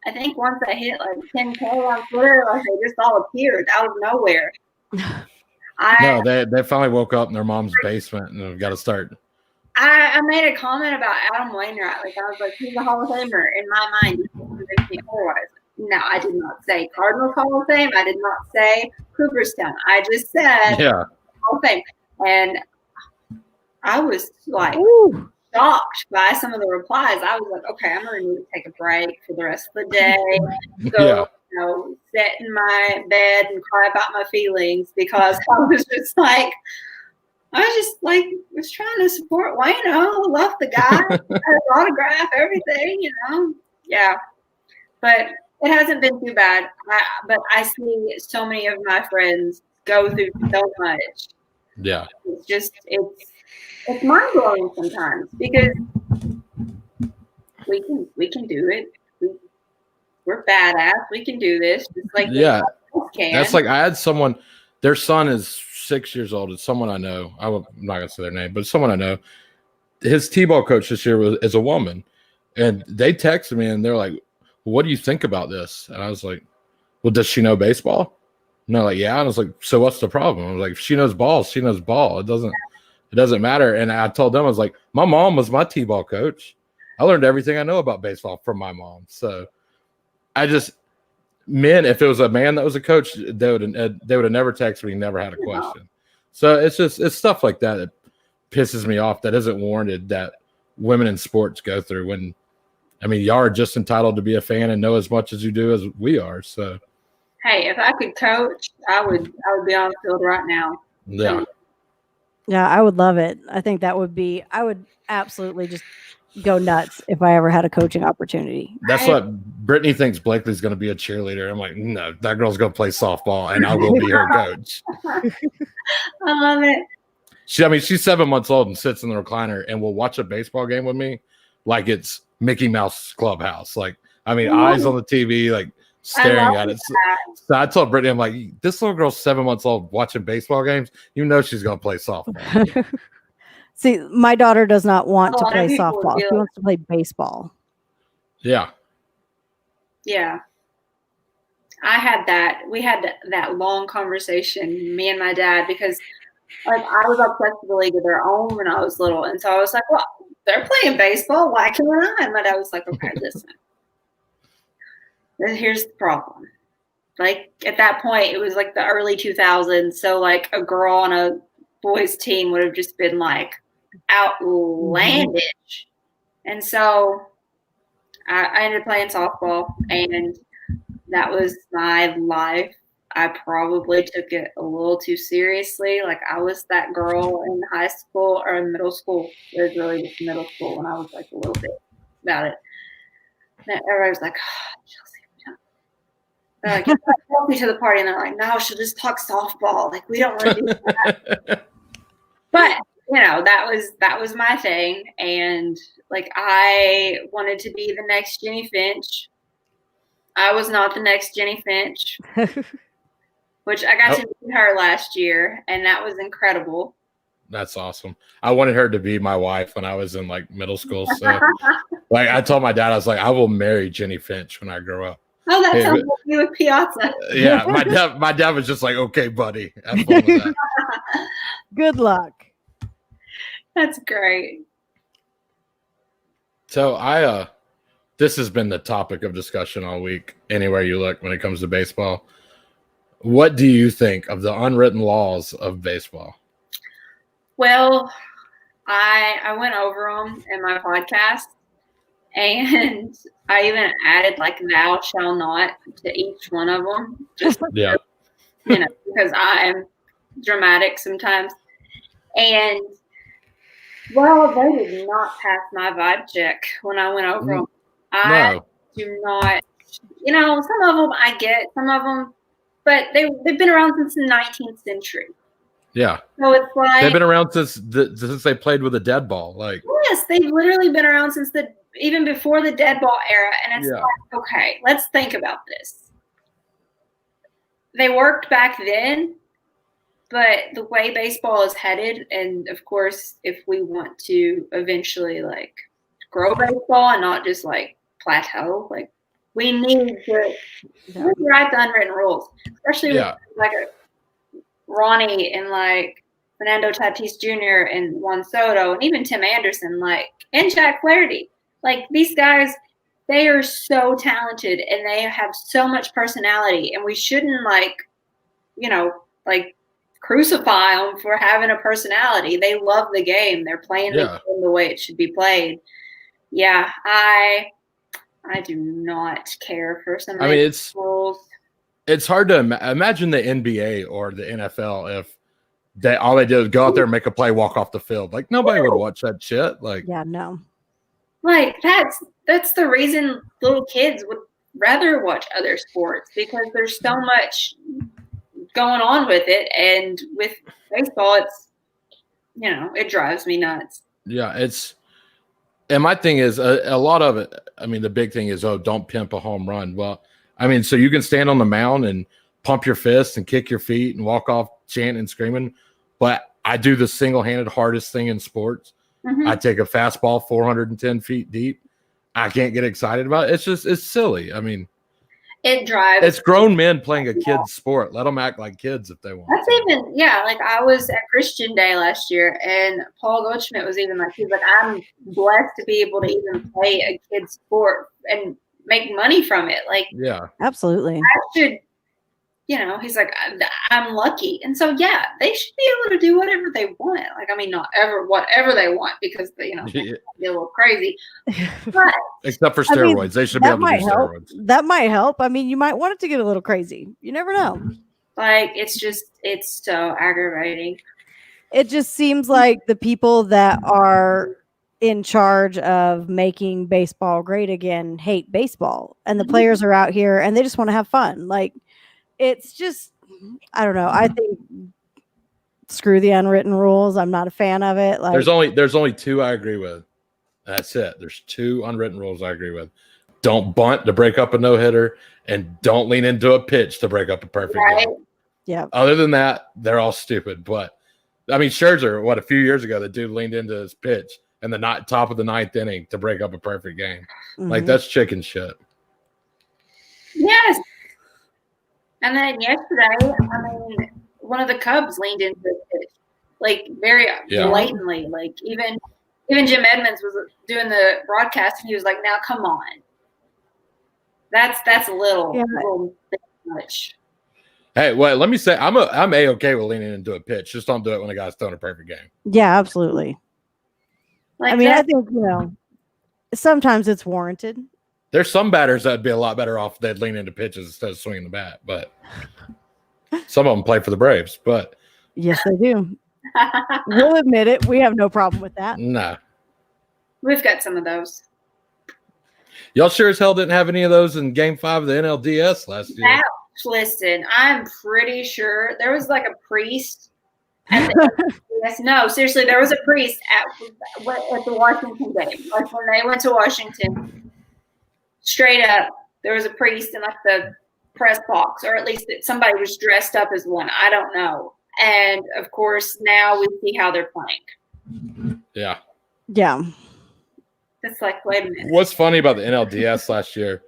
I think once I hit like 10K on Twitter, like they just all appeared out of nowhere. They finally woke up in their mom's basement and have got to start. I made a comment about Adam Wainwright. Like I was like, he's a Hall of Famer in my mind. Otherwise. No, I did not say Cardinals Hall of Fame. I did not say Cooperstown. I just said Hall of Fame. And I was like shocked by some of the replies. I was like, okay, I'm going to need to take a break for the rest of the day. So, sit in my bed and cry about my feelings because I was just like, was trying to support Wayno. Love the guy. His autograph, everything, Yeah. But it hasn't been too bad. But I see so many of my friends go through so much. Yeah. It's mind blowing sometimes because we can do it. we're badass. We can do this. Just like can. That's like I had someone. Their son is 6 years old. It's someone I know. I'm not gonna say their name, but it's someone I know. His t-ball coach this year is a woman, and they texted me and they're like, "What do you think about this?" And I was like, "Well, does she know baseball?" And they're like, "Yeah." And I was like, "So what's the problem?" I was like, "If she knows ball, she knows ball. It doesn't matter." And I told them, I was like, "My mom was my t-ball coach. I learned everything I know about baseball from my mom." So men, if it was a man that was a coach, they would have never texted me, never had a question. So it's stuff like that pisses me off that isn't warranted that women in sports go through when, I mean, y'all are just entitled to be a fan and know as much as you do as we are. So, hey, if I could coach, I would be on the field right now. Yeah. Yeah, I would love it. I think I would absolutely just go nuts if I ever had a coaching opportunity. That's what Brittany thinks Blakely's going to be a cheerleader. I'm like, no, that girl's going to play softball and I will be her coach. I love it. She's 7 months old and sits in the recliner and will watch a baseball game with me like it's Mickey Mouse Clubhouse. Like, I mean, eyes on the TV, like staring at it. So I told Brittany, I'm like, this little girl's 7 months old watching baseball games. You know she's going to play softball. See, my daughter does not want to play softball. She wants to play baseball. Yeah. Yeah. We had that long conversation, me and my dad, because like I was obsessed with the League of Their Own when I was little. And so I was like, well, they're playing baseball. Why can't I? And my dad was like, okay, listen. Here's the problem. Like at that point, it was like the early 2000s. So like a girl on a boys team would have just been like outlandish. And so I ended up playing softball, and that was my life. I probably took it a little too seriously. Like I was that girl in high school or in middle school. It was really just middle school when I was like a little bit about it. And everybody was like, oh, Chelsea. They're like, invite me to the party, and they're like, no, she'll just talk softball. Like we don't want to do that. But you know, that was my thing, and like I wanted to be the next Jenny Finch. I was not the next Jenny Finch. Which I got to meet her last year, and that was incredible. That's awesome. I wanted her to be my wife when I was in like middle school. So like I told my dad, I was like, I will marry Jenny Finch when I grow up. Oh, that sounds like you with Piazza. Yeah, my dad was just like, okay, buddy. Have fun with that. Good luck. That's great. So this has been the topic of discussion all week, anywhere you look when it comes to baseball. What do you think of the unwritten laws of baseball? Well, I went over them in my podcast, and I even added like "thou shall not" to each one of them. Just yeah, because I'm dramatic sometimes. And well, they did not pass my vibe check when I went over them. I do not. Some of them I get, some of them. But they've been around since the 19th century. Yeah. So it's like they've been around since they played with a dead ball. Like yes, they've literally been around since even before the dead ball era. And it's like, okay, let's think about this. They worked back then, but the way baseball is headed, and of course, if we want to eventually like grow baseball and not just like plateau, like we need to write the unwritten rules, especially with like Ronnie and like Fernando Tatis Jr. and Juan Soto and even Tim Anderson, and Jack Flaherty. Like these guys, they are so talented and they have so much personality, and we shouldn't crucify them for having a personality. They love the game. They're playing the game the way it should be played. Yeah, I do not care for some of these rules. It's hard to imagine the NBA or the NFL if all they did was go out there and make a play, walk off the field. Like nobody would watch that shit. Like no. Like that's the reason little kids would rather watch other sports, because there's so much going on with it, and with baseball, it's it drives me nuts. Yeah, And my thing is a lot of it. I mean, the big thing is, don't pimp a home run. Well, I mean, so you can stand on the mound and pump your fist and kick your feet and walk off chanting and screaming. But I do the single-handed hardest thing in sports. Mhm. I take a fastball 410 feet deep. I can't get excited about it. It's silly. I mean, it drives. it's grown men playing a kid's sport. Let them act like kids if they want. That's even, like I was at Christian Day last year, and Paul Goldschmidt was even like, he's like, I'm blessed to be able to even play a kid's sport and make money from it. Like, Yeah, absolutely. I should, he's like, I'm lucky. And so, yeah, they should be able to do whatever they want. Like, I mean, not ever whatever they want, because, they Yeah. be a little crazy. But except for steroids. They should be able to do steroids. That might help. I mean, you might want it to get a little crazy. You never know. like, it's so aggravating. It just seems like the people that are in charge of making baseball great again hate baseball, and the players are out here and they just want to have fun. Like, it's just, I don't know. I think screw the unwritten rules. I'm not a fan of it. Like, there's only two I agree with. That's it. There's two unwritten rules I agree with. Don't bunt to break up a no-hitter, and don't lean into a pitch to break up a perfect game. Yeah. Other than that, they're all stupid. But I mean, Scherzer, a few years ago, the dude leaned into his pitch in the top of the ninth inning to break up a perfect game. Mhm. Like, that's chicken shit. Yes. And then yesterday, I mean, one of the Cubs leaned into it, like, very blatantly. Like, even Jim Edmonds was doing the broadcast, and he was like, "Now, come on, that's a little bit much." Hey, well, let me say, I'm A-okay with leaning into a pitch. Just don't do it when a guy's throwing a perfect game. Yeah, absolutely. Like, I mean, I think sometimes it's warranted. There's some batters that'd be a lot better off if they'd lean into pitches instead of swinging the bat, but some of them play for the Braves. But yes, they do. We'll admit it. We have no problem with that. nah, we've got some of those. Y'all sure as hell didn't have any of those in Game 5 of the NLDS last year. Now, listen, I'm pretty sure there was like a priest. No, seriously, there was a priest at the Washington game. Like, when they went to Washington. Straight up, there was a priest in like the press box, or at least somebody was dressed up as one. I don't know. And of course, now we see how they're playing. Yeah. Yeah. It's like, wait a minute. What's funny about the NLDS last year,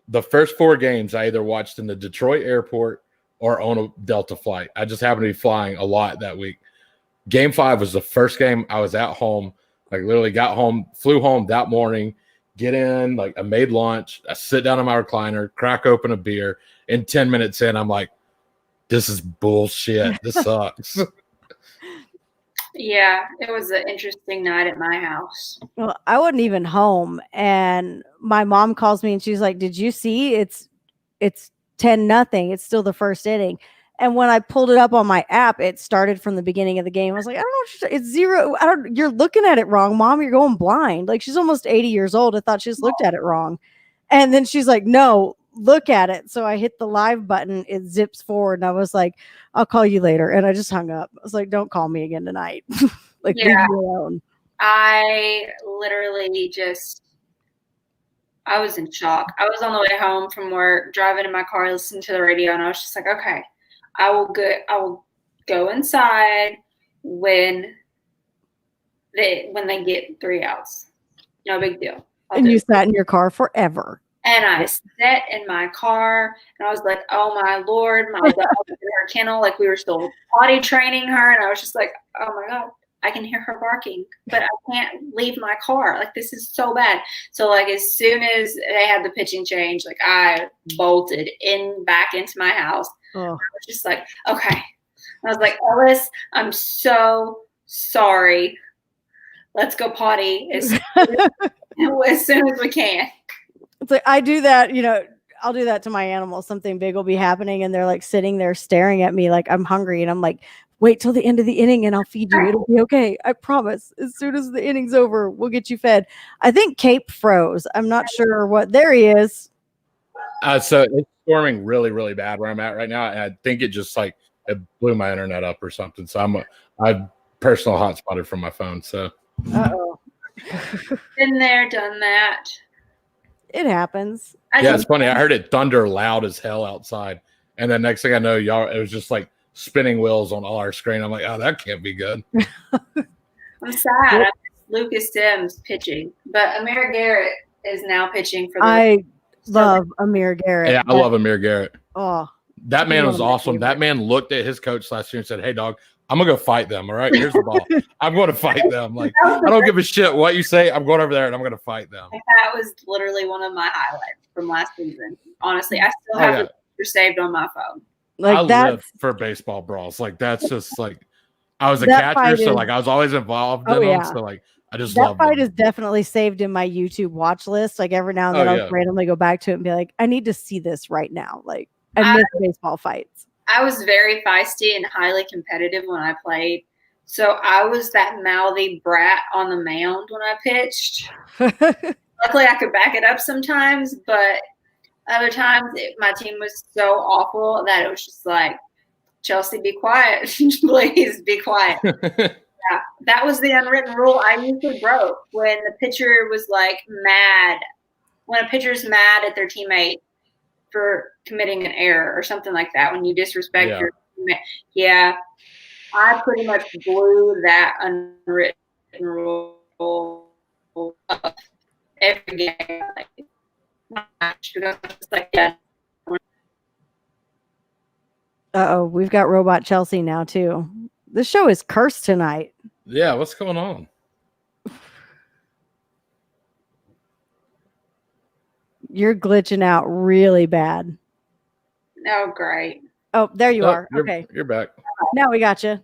the first 4 games I either watched in the Detroit airport or on a Delta flight. I just happened to be flying a lot that week. Game 5 was the first game I was at home. Like, literally got home, flew home that morning, get in, like, I made lunch, I sit down in my recliner, crack open a beer, and 10 minutes in, I'm like, this is bullshit. This sucks. Yeah, it was an interesting night at my house. Well, I wasn't even home, and my mom calls me and she's like, "Did you see? It's 10-0. It's still the first inning." And when I pulled it up on my app, it started from the beginning of the game. I was like, "I don't know, it's 0. You're looking at it wrong, Mom. You're going blind." Like, she's almost 80 years old. I thought she just looked at it wrong. And then she's like, "No, look at it." So I hit the live button, it zips forward, and I was like, "I'll call you later." And I just hung up. I was like, "Don't call me again tonight." Like, leave me alone. I literally I was in shock. I was on the way home from work, driving in my car, listening to the radio, and I was just like, okay, I will go inside when they get 3 outs. No big deal. And you sat in your car forever. And I sat in my car, and I was like, oh, my Lord, my dog was in her kennel. Like, we were still potty training her, and I was just like, oh, my God, I can hear her barking, but I can't leave my car. Like, this is so bad. So, like, as soon as they had the pitching change, like, I bolted back into my house. Oh. I was just like, okay. I was like, Ellis, I'm so sorry. Let's go potty as soon as we can. It's like, I do that, I'll do that to my animals. Something big will be happening, and they're like sitting there staring at me like I'm hungry, and I'm like, wait till the end of the inning and I'll feed you. It'll be okay. I promise. As soon as the inning's over, we'll get you fed. I think Cape froze. I'm not sure what. There he is. So it's storming really, really bad where I'm at right now. And I think it just it blew my internet up or something. So I personal hotspotted from my phone. So uh-oh. Been there, done that. It happens. It's funny. I heard it thunder loud as hell outside, and then next thing I know, y'all, it was just like spinning wheels on all our screen. I'm like, oh, that can't be good. I'm sad. I miss Lucas Sims pitching, but Amir Garrett is now pitching for the. I love Amir Garrett. Yeah, I love Amir Garrett. Oh, that man was awesome. That man looked at his coach last year and said, "Hey, dog, I'm gonna go fight them. All right, here's the ball. I'm going to fight them. Like, I don't give a shit what you say. I'm going over there and I'm gonna fight them." That was literally one of my highlights from last season. Honestly, I still have the picture saved on my phone. Like, I live for baseball brawls. Like, that's just like, I was a catcher, so like I was always involved in them. So like, I just love that fight is definitely saved in my YouTube watch list. Like every now and then I'll randomly go back to it and be like, I need to see this right now. Like, I miss baseball fights. I was very feisty and highly competitive when I played. So I was that mouthy brat on the mound when I pitched. Luckily, I could back it up sometimes, but other times my team was so awful that it was just like, Chelsea, be quiet. Please be quiet. Yeah, that was the unwritten rule I usually broke when the pitcher was like mad. When a pitcher's mad at their teammate for committing an error or something like that, when you disrespect your teammate. Yeah, I pretty much blew that unwritten rule up every game. Uh-oh, we've got Robot Chelsea now too. This show is cursed tonight. Yeah, what's going on? You're glitching out really bad. Oh, great. Oh, there you are. Okay. You're back. Now we got you.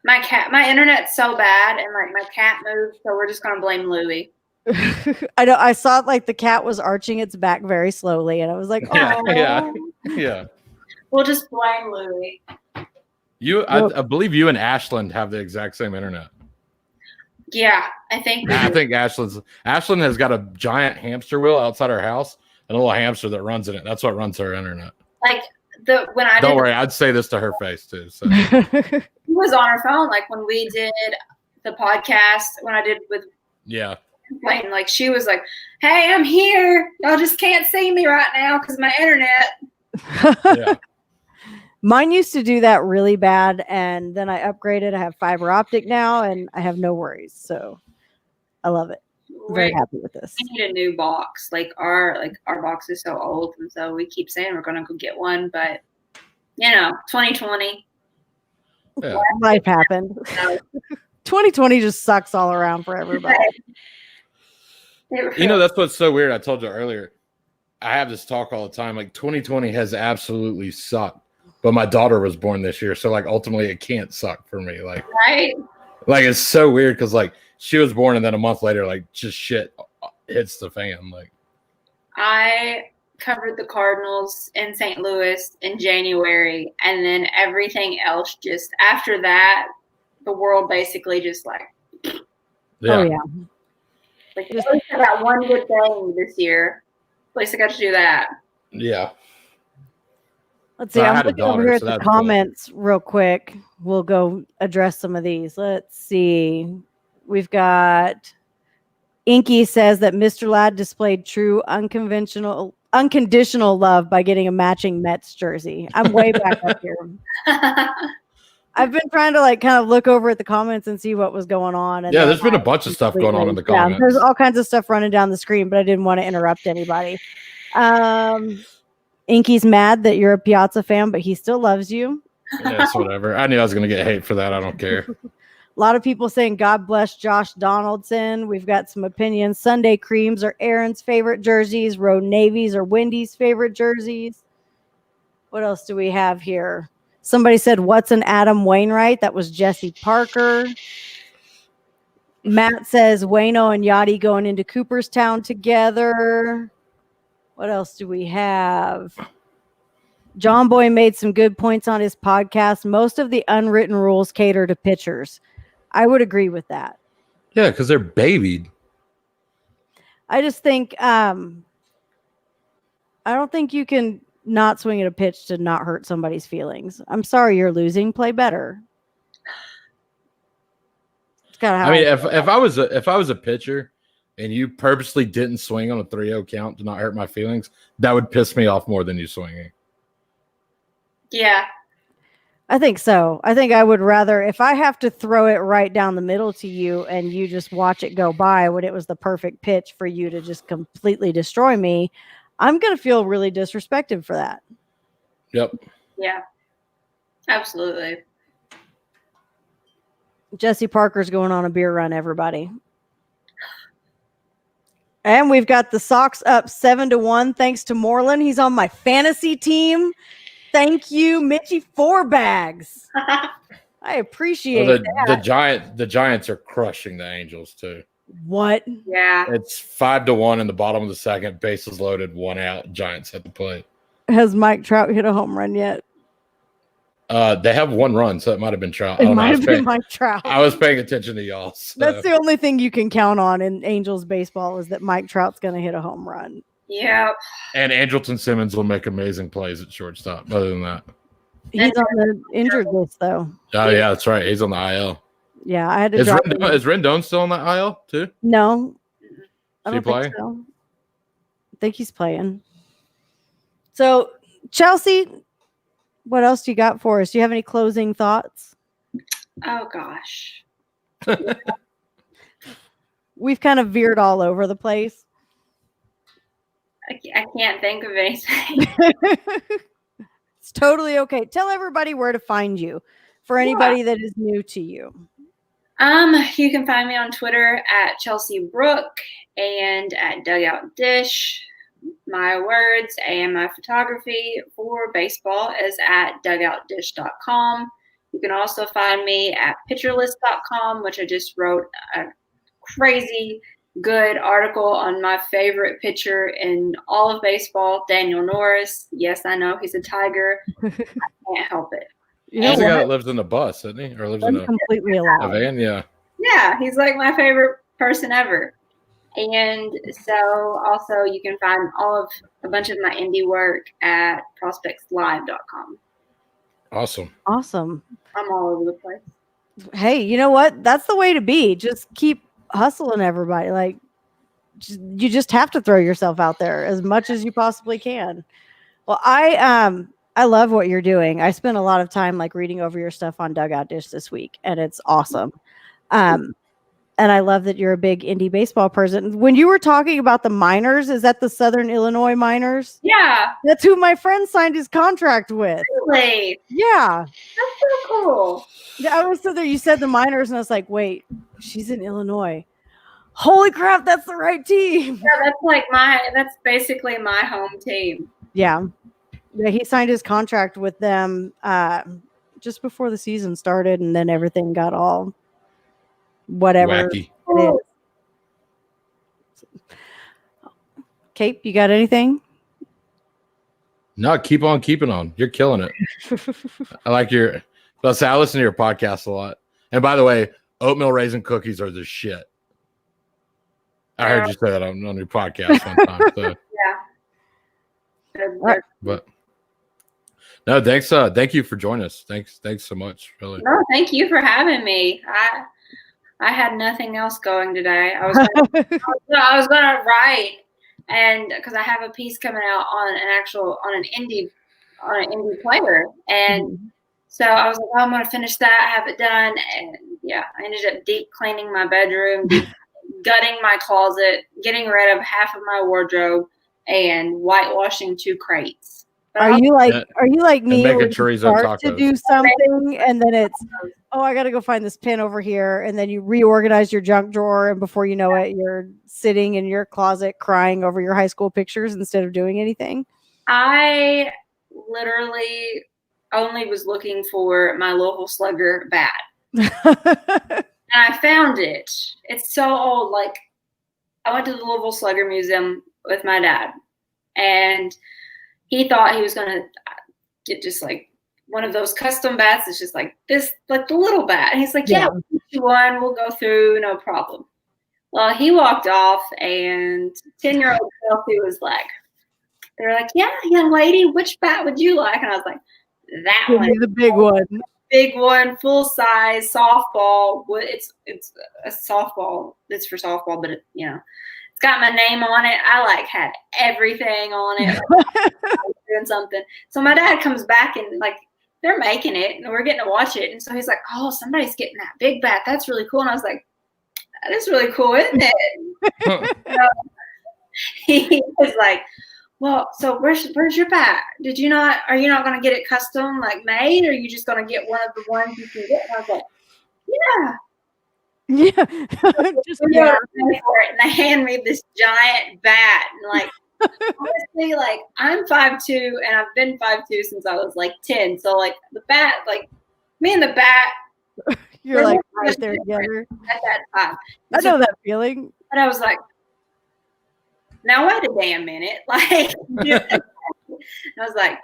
My internet's so bad and like my cat moved, so we're just going to blame Louie. I know. I saw like the cat was arching its back very slowly and I was like, oh. Yeah. We'll just blame Louie. I believe you and Ashland have the exact same internet. Yeah, I think. I think Ashland has got a giant hamster wheel outside her house and a little hamster that runs in it. That's what runs her internet. Like don't worry, I'd say this to her face too. So. She was on her phone, like when we did the podcast. When I did with like she was like, "Hey, I'm here. Y'all just can't see me right now because my internet." Mine used to do that really bad, and then I upgraded. I have fiber optic now, and I have no worries. So I love it. I'm very happy with this. We need a new box. Like our box is so old, and so we keep saying we're gonna go get one, but 2020. Yeah. Life happened. 2020 just sucks all around for everybody. That's what's so weird. I told you earlier. I have this talk all the time. Like 2020 has absolutely sucked. But my daughter was born this year, so like ultimately it can't suck for me. Like, right? Like it's so weird because like she was born and then a month later, like just shit hits the fan. Like I covered the Cardinals in St. Louis in January, and then everything else just after that, the world basically just like. Oh yeah. Like at least I got one good thing this year. At least I got to do that. Yeah. Let's see. I'm looking over here at the comments real quick. We'll go address some of these. Let's see. We've got Inky says that Mr. Ladd displayed true unconditional love by getting a matching Mets jersey. I'm way back up here. I've been trying to like kind of look over at the comments and see what was going on. And there's been a bunch of stuff going on in the comments. There's all kinds of stuff running down the screen, but I didn't want to interrupt anybody. Inky's mad that you're a Piazza fan, but he still loves you. Yeah, it's whatever. I knew I was going to get hate for that. I don't care. A lot of people saying, God bless Josh Donaldson. We've got some opinions. Sunday creams are Aaron's favorite jerseys. Road navies are Wendy's favorite jerseys. What else do we have here? Somebody said, what's an Adam Wainwright? That was Jesse Parker. Matt says, Wayno and Yachty going into Cooperstown together. What else do we have? John Boy made some good points on his podcast. Most of the unwritten rules cater to pitchers. I would agree with that. Yeah, because they're babied. I just think I don't think you can not swing at a pitch to not hurt somebody's feelings. I'm sorry you're losing. Play better. I mean, if I was a pitcher and you purposely didn't swing on a 3-0 count to not hurt my feelings, that would piss me off more than you swinging. Yeah. I think so. I think I would rather, if I have to throw it right down the middle to you and you just watch it go by when it was the perfect pitch for you to just completely destroy me, I'm going to feel really disrespected for that. Yep. Yeah. Absolutely. Jesse Parker's going on a beer run, everybody. And we've got the Sox up 7-1 thanks to Moreland. He's on my fantasy team. Thank you, Mitchie 4 bags. I appreciate that. The Giants are crushing the Angels too. What? Yeah. It's 5-1 in the bottom of the second. Bases loaded, 1 out. Giants at the plate. Has Mike Trout hit a home run yet? They have 1 run, so it might have been Trout. It might have been Mike Trout. I was paying attention to y'all. So. That's the only thing you can count on in Angels baseball is that Mike Trout's going to hit a home run. Yeah. And Andrelton Simmons will make amazing plays at shortstop. Other than that, he's on the injured list, though. Oh yeah, that's right. He's on the IL. Yeah, I had to. Is Rendon still on the IL too? No, I don't think so. I think he's playing. So, Chelsea, what else do you got for us? Do you have any closing thoughts? Oh gosh, we've kind of veered all over the place. I can't think of anything. It's totally okay. Tell everybody where to find you for anybody that is new to you. You can find me on Twitter at Chelsea Brook and at Dugout Dish. My words and my photography for baseball is at dugoutdish.com. You can also find me at picturelist.com, which I just wrote a crazy good article on my favorite pitcher in all of baseball, Daniel Norris. Yes, I know he's a Tiger. I can't help it. He's the guy that lives in a bus, isn't he? Or lives in completely a van? Yeah. Yeah, he's like my favorite person ever. And so also you can find a bunch of my indie work at prospectslive.com. Awesome. I'm all over the place. Hey, you know what? That's the way to be. Just keep hustling everybody. Like you just have to throw yourself out there as much as you possibly can. Well, I love what you're doing. I spent a lot of time like reading over your stuff on Dugout Dish this week, and it's awesome. And I love that you're a big indie baseball person. When you were talking about the minors, is that the Southern Illinois Miners? Yeah. That's who my friend signed his contract with. Really? Yeah. That's so cool. Yeah, I was so there. You said the minors, and I was like, wait, she's in Illinois. Holy crap, that's the right team. Yeah, that's basically my home team. Yeah. Yeah, he signed his contract with them just before the season started, and then everything got all whatever. Wacky. It is. Kate, you got anything? No, keep on keeping on. You're killing it. I like I listen to your podcast a lot. And by the way, oatmeal raisin cookies are the shit. I heard you say that on your podcast one time. So. Yeah. But no, thanks. Thank you for joining us. Thanks so much. Really. No, thank you for having me. I had nothing else going today. I was gonna write, and because I have a piece coming out on an indie player, and so I was like, oh, I'm gonna finish that, have it done, and yeah, I ended up deep cleaning my bedroom, gutting my closet, getting rid of half of my wardrobe, and whitewashing 2 crates. Are you like me? Making chorizo tacos. To do something, and then it's, oh, I got to go find this pin over here, and then you reorganize your junk drawer, and before you know it, you're sitting in your closet crying over your high school pictures instead of doing anything. I literally only was looking for my Louisville Slugger bat, and I found it. It's so old. Like, I went to the Louisville Slugger Museum with my dad, and he thought he was going to get just like one of those custom bats. It's just like this, like the little bat. And he's like, yeah, we'll get you one. We'll go through, no problem. Well, he walked off, and 10-year-old Chelsea was like, they're like, yeah, young lady, which bat would you like? And I was like, that one. The big one. big one, full size softball. It's a softball. It's for softball, but it's got my name on it. I like had everything on it. Like, doing something. So my dad comes back and like they're making it and we're getting to watch it. And so he's like, "Oh, somebody's getting that big bat. That's really cool." And I was like, "That is really cool, isn't it?" So he was like, "Well, so where's your bat? Are you not going to get it custom like made, or are you just going to get one of the ones you can get?" And I was like, Yeah. Just yeah. For it. And they hand me this giant bat. And like, honestly, like I'm 5'2", and I've been 5'2" since I was like 10. So like the bat, like me and the bat, you're like right there together at that time. I know that feeling. But I was like, now wait a damn minute. Like, I was like,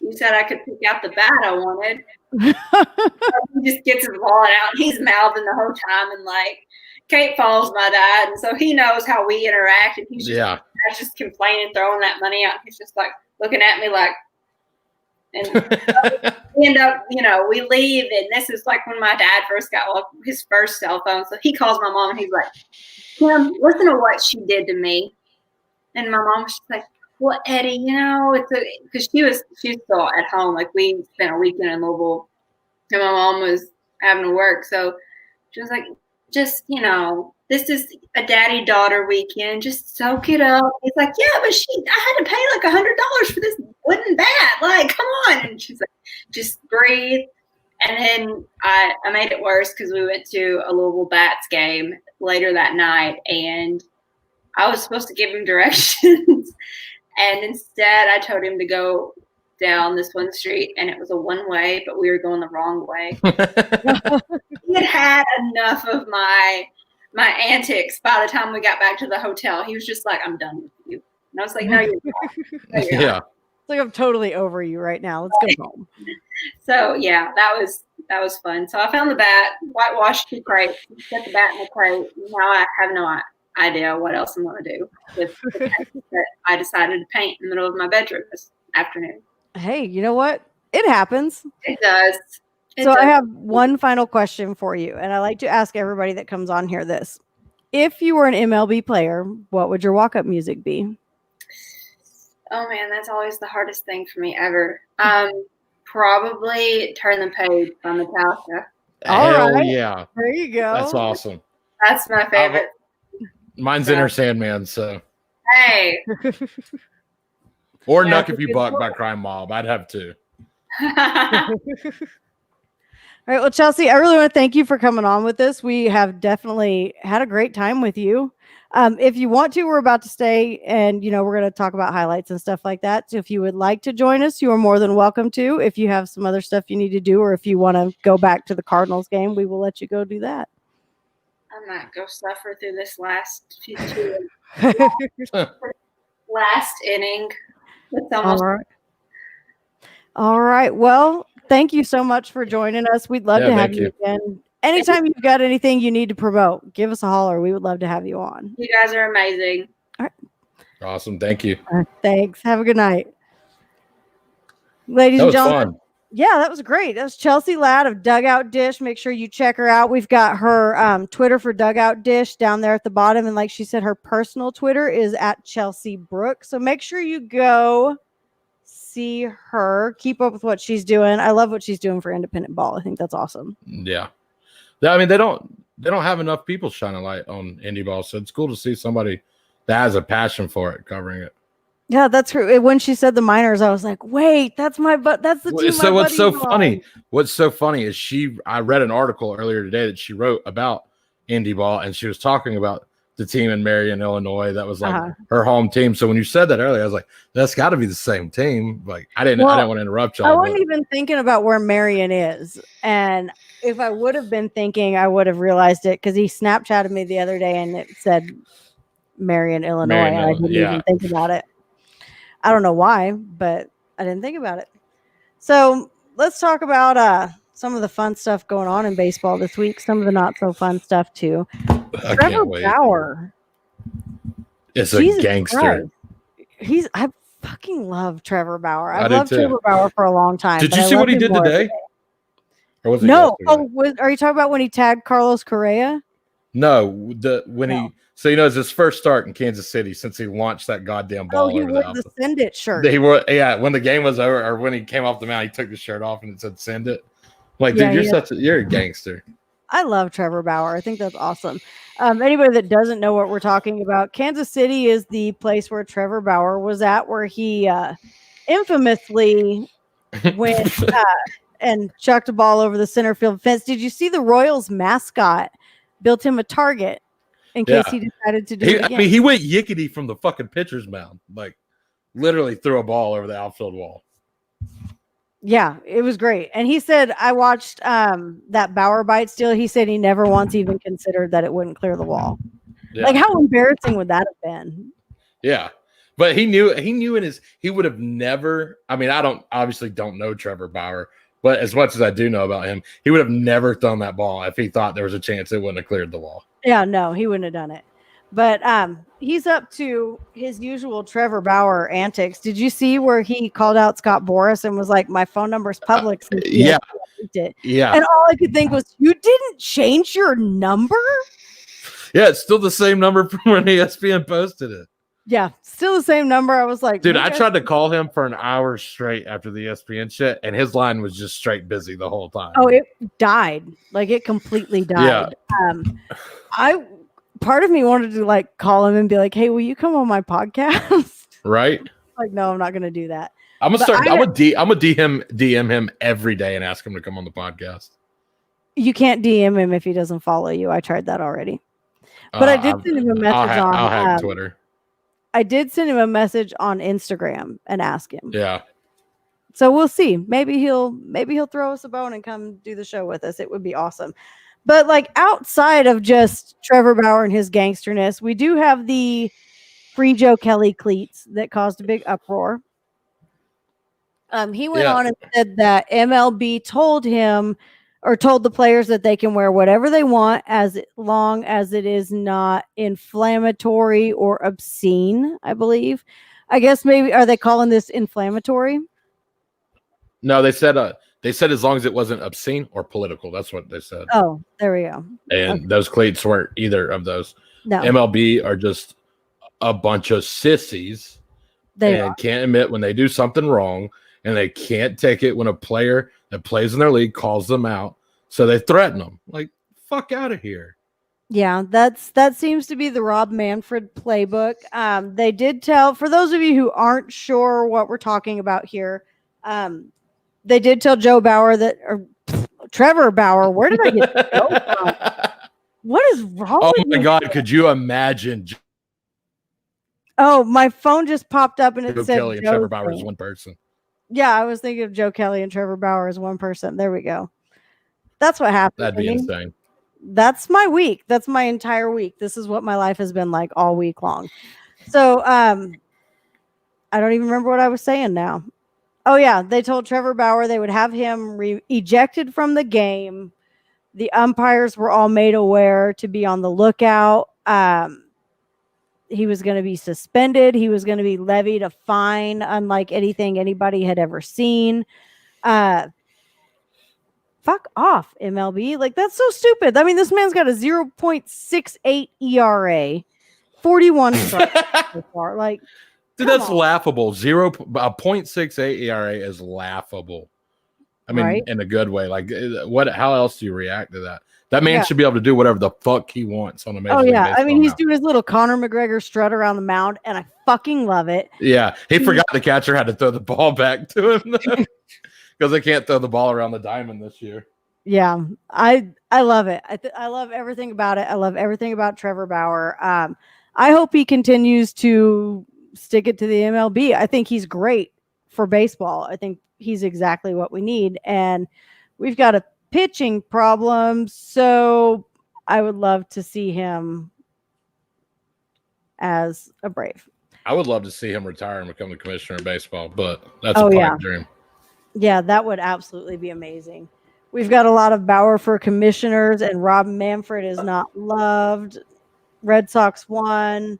you said I could pick out the bat I wanted. He just gets his wallet out and he's mouthing the whole time. And like, Kate follows my dad. And so he knows how we interact. And he's just complaining, throwing that money out. He's just like looking at me like, and so we end up, we leave. And this is like when my dad first got his first cell phone. So he calls my mom and he's like, "Kim, listen to what she did to me." And my mom was just like, "Well, Eddie, because she was still at home. Like we spent a weekend in Louisville, and my mom was having to work. So she was like, just this is a daddy-daughter weekend. Just soak it up." He's like, "Yeah, but I had to pay like $100 for this wooden bat. Like, come on." And she's like, "Just breathe." And then I made it worse because we went to a Louisville Bats game later that night, and I was supposed to give him directions. And instead, I told him to go down this one street, and it was a one-way, but we were going the wrong way. He had enough of my antics by the time we got back to the hotel. He was just like, "I'm done with you." And I was like, "No, you're not." No, you're not. It's like, "I'm totally over you right now. Let's go home." So yeah, that was fun. So I found the bat, whitewashed the crate, set the bat in the crate. Now I have no idea what else I'm going to do with the paint that I decided to paint in the middle of my bedroom this afternoon. Hey, you know what? It happens. It does. I have one final question for you, and I like to ask everybody that comes on here this. If you were an MLB player, what would your walk-up music be? Oh, man, that's always the hardest thing for me ever. Probably Turn the Page by Metallica. Hell right. Yeah. There you go. That's awesome. That's my favorite. Mine's Inner Sandman, so. Hey. Or Knuck If You Buck by Crime Mob. I'd have two. All right. Well, Chelsea, I really want to thank you for coming on with us. We have definitely had a great time with you. If you want to, we're about to stay and, we're going to talk about highlights and stuff like that. So if you would like to join us, you are more than welcome to. If you have some other stuff you need to do, or if you want to go back to the Cardinals game, we will let you go do that. I might go suffer through this last last inning. It's almost all right. Well, thank you so much for joining us. We'd love to have you again. Anytime you've got anything you need to promote, give us a holler. We would love to have you on. You guys are amazing. All right. Awesome. Thank you. Thanks. Have a good night. Ladies and gentlemen. Fun. Yeah, that was great. That was Chelsea Ladd of Dugout Dish. Make sure you check her out. We've got her Twitter for Dugout Dish down there at the bottom. And like she said, her personal Twitter is at Chelsea Brook. So make sure you go see her. Keep up with what she's doing. I love what she's doing for independent ball. I think that's awesome. Yeah. I mean, they don't have enough people shining light on indie ball. So it's cool to see somebody that has a passion for it covering it. Yeah, that's true. When she said the minors, I was like, wait, that's the team. So what's so funny? What's so funny is I read an article earlier today that she wrote about indie ball, and she was talking about the team in Marion, Illinois. That was like her home team. So when you said that earlier, I was like, that's got to be the same team. Like I didn't want to interrupt y'all. I wasn't even thinking about where Marion is, and if I would have been thinking, I would have realized it because he Snapchatted me the other day and it said Marion, Illinois. I didn't even think about it. I don't know why, but I didn't think about it. So let's talk about some of the fun stuff going on in baseball this week. Some of the not so fun stuff too. Trevor Bauer. It's a gangster. Christ. fucking love Trevor Bauer. I I've do loved too. Trevor Bauer for a long time. Did but you I see love what he him did more every today? day. Or was it No. yesterday? Are you talking about when he tagged Carlos Correa? No, he it's his first start in Kansas City since he launched that goddamn ball he over wore the the outfield. Send It shirt. When the game was over or when he came off the mound, he took the shirt off and it said "Send It." Like, Yeah, dude, you're a gangster. I love Trevor Bauer. I think that's awesome. Anybody that doesn't know what we're talking about, Kansas City is the place where Trevor Bauer was at, where he infamously went and chucked a ball over the center field fence. Did you see the Royals mascot built him a target in case he decided to do it again? I mean, he went yickety from the fucking pitcher's mound. Like, literally threw a ball over the outfield wall. Yeah, it was great. And he said, I watched that Bauer bite steal. He said he never once even considered that it wouldn't clear the wall. Yeah. Like, how embarrassing would that have been? Yeah. But he knew he would have never, I mean, obviously don't know Trevor Bauer, but as much as I do know about him, he would have never thrown that ball if he thought there was a chance it wouldn't have cleared the wall. Yeah, no, he wouldn't have done it. But he's up to his usual Trevor Bauer antics. Did you see where he called out Scott Boras and was like, my phone number's public? Yeah. Yeah. And all I could think was, you didn't change your number? Yeah, it's still the same number from when ESPN posted it. Yeah, still the same number. I was like, dude, I tried to call him for an hour straight after the ESPN shit, and his line was just straight busy the whole time. Oh, it died. Like, it completely died. Yeah. Part of me wanted to like call him and be like, hey, will you come on my podcast? Right? Like, no, I'm not going to do that. I'm gonna start. I'm gonna DM him every day and ask him to come on the podcast. You can't DM him if he doesn't follow you. I tried that already. But I did send him a message I'll hack Twitter. I did send him a message on Instagram and ask him. Yeah. So we'll see. Maybe he'll throw us a bone and come do the show with us. It would be awesome. But like, outside of just Trevor Bauer and his gangsterness, we do have the Free Joe Kelly cleats that caused a big uproar. He went on and said that MLB told the players that they can wear whatever they want as long as it is not inflammatory or obscene, I believe. I guess maybe, are they calling this inflammatory? No, they said as long as it wasn't obscene or political. That's what they said. Oh, there we go. And those cleats weren't either of those. No. MLB are just a bunch of sissies and can't admit when they do something wrong, and they can't take it when a player that plays in their league calls them out. So they threaten them. Like, fuck out of here. Yeah, that seems to be the Rob Manfred playbook. They did tell, for those of you who aren't sure what we're talking about here, they did tell Trevor Bauer. Where did I get Joe from? What is wrong? Oh my God! Could you imagine? Oh, my phone just popped up and it said Kelly and Trevor Bauer is one person. Yeah, I was thinking of Joe Kelly and Trevor Bauer as one person. There we go. That's what happened. That'd be insane. That's my week. That's my entire week. This is what my life has been like all week long. So, I don't even remember what I was saying now. Oh yeah, they told Trevor Bauer they would have him ejected from the game. The umpires were all made aware to be on the lookout. He was going to be suspended. He was going to be levied a fine, unlike anything anybody had ever seen. Fuck off, MLB. Like, that's so stupid. I mean, this man's got a 0.68 ERA, 41 strikes so far. Like, dude, that's laughable. 0.68 ERA is laughable. I mean, in a good way. Like, how else do you react to that? That man should be able to do whatever the fuck he wants on a major league baseball. I mean, he's doing his little Conor McGregor strut around the mound, and I fucking love it. Yeah, he forgot the catcher had to throw the ball back to him because they can't throw the ball around the diamond this year. Yeah, I love it. I love everything about it. I love everything about Trevor Bauer. I hope he continues to stick it to the MLB. I think he's great for baseball. I think he's exactly what we need, and we've got a pitching problem, so I would love to see him as a Brave. I would love to see him retire and become the commissioner of baseball, but that's a pipe dream. Yeah, that would absolutely be amazing. We've got a lot of Bauer for commissioners, and Rob Manfred is not loved. Red Sox won.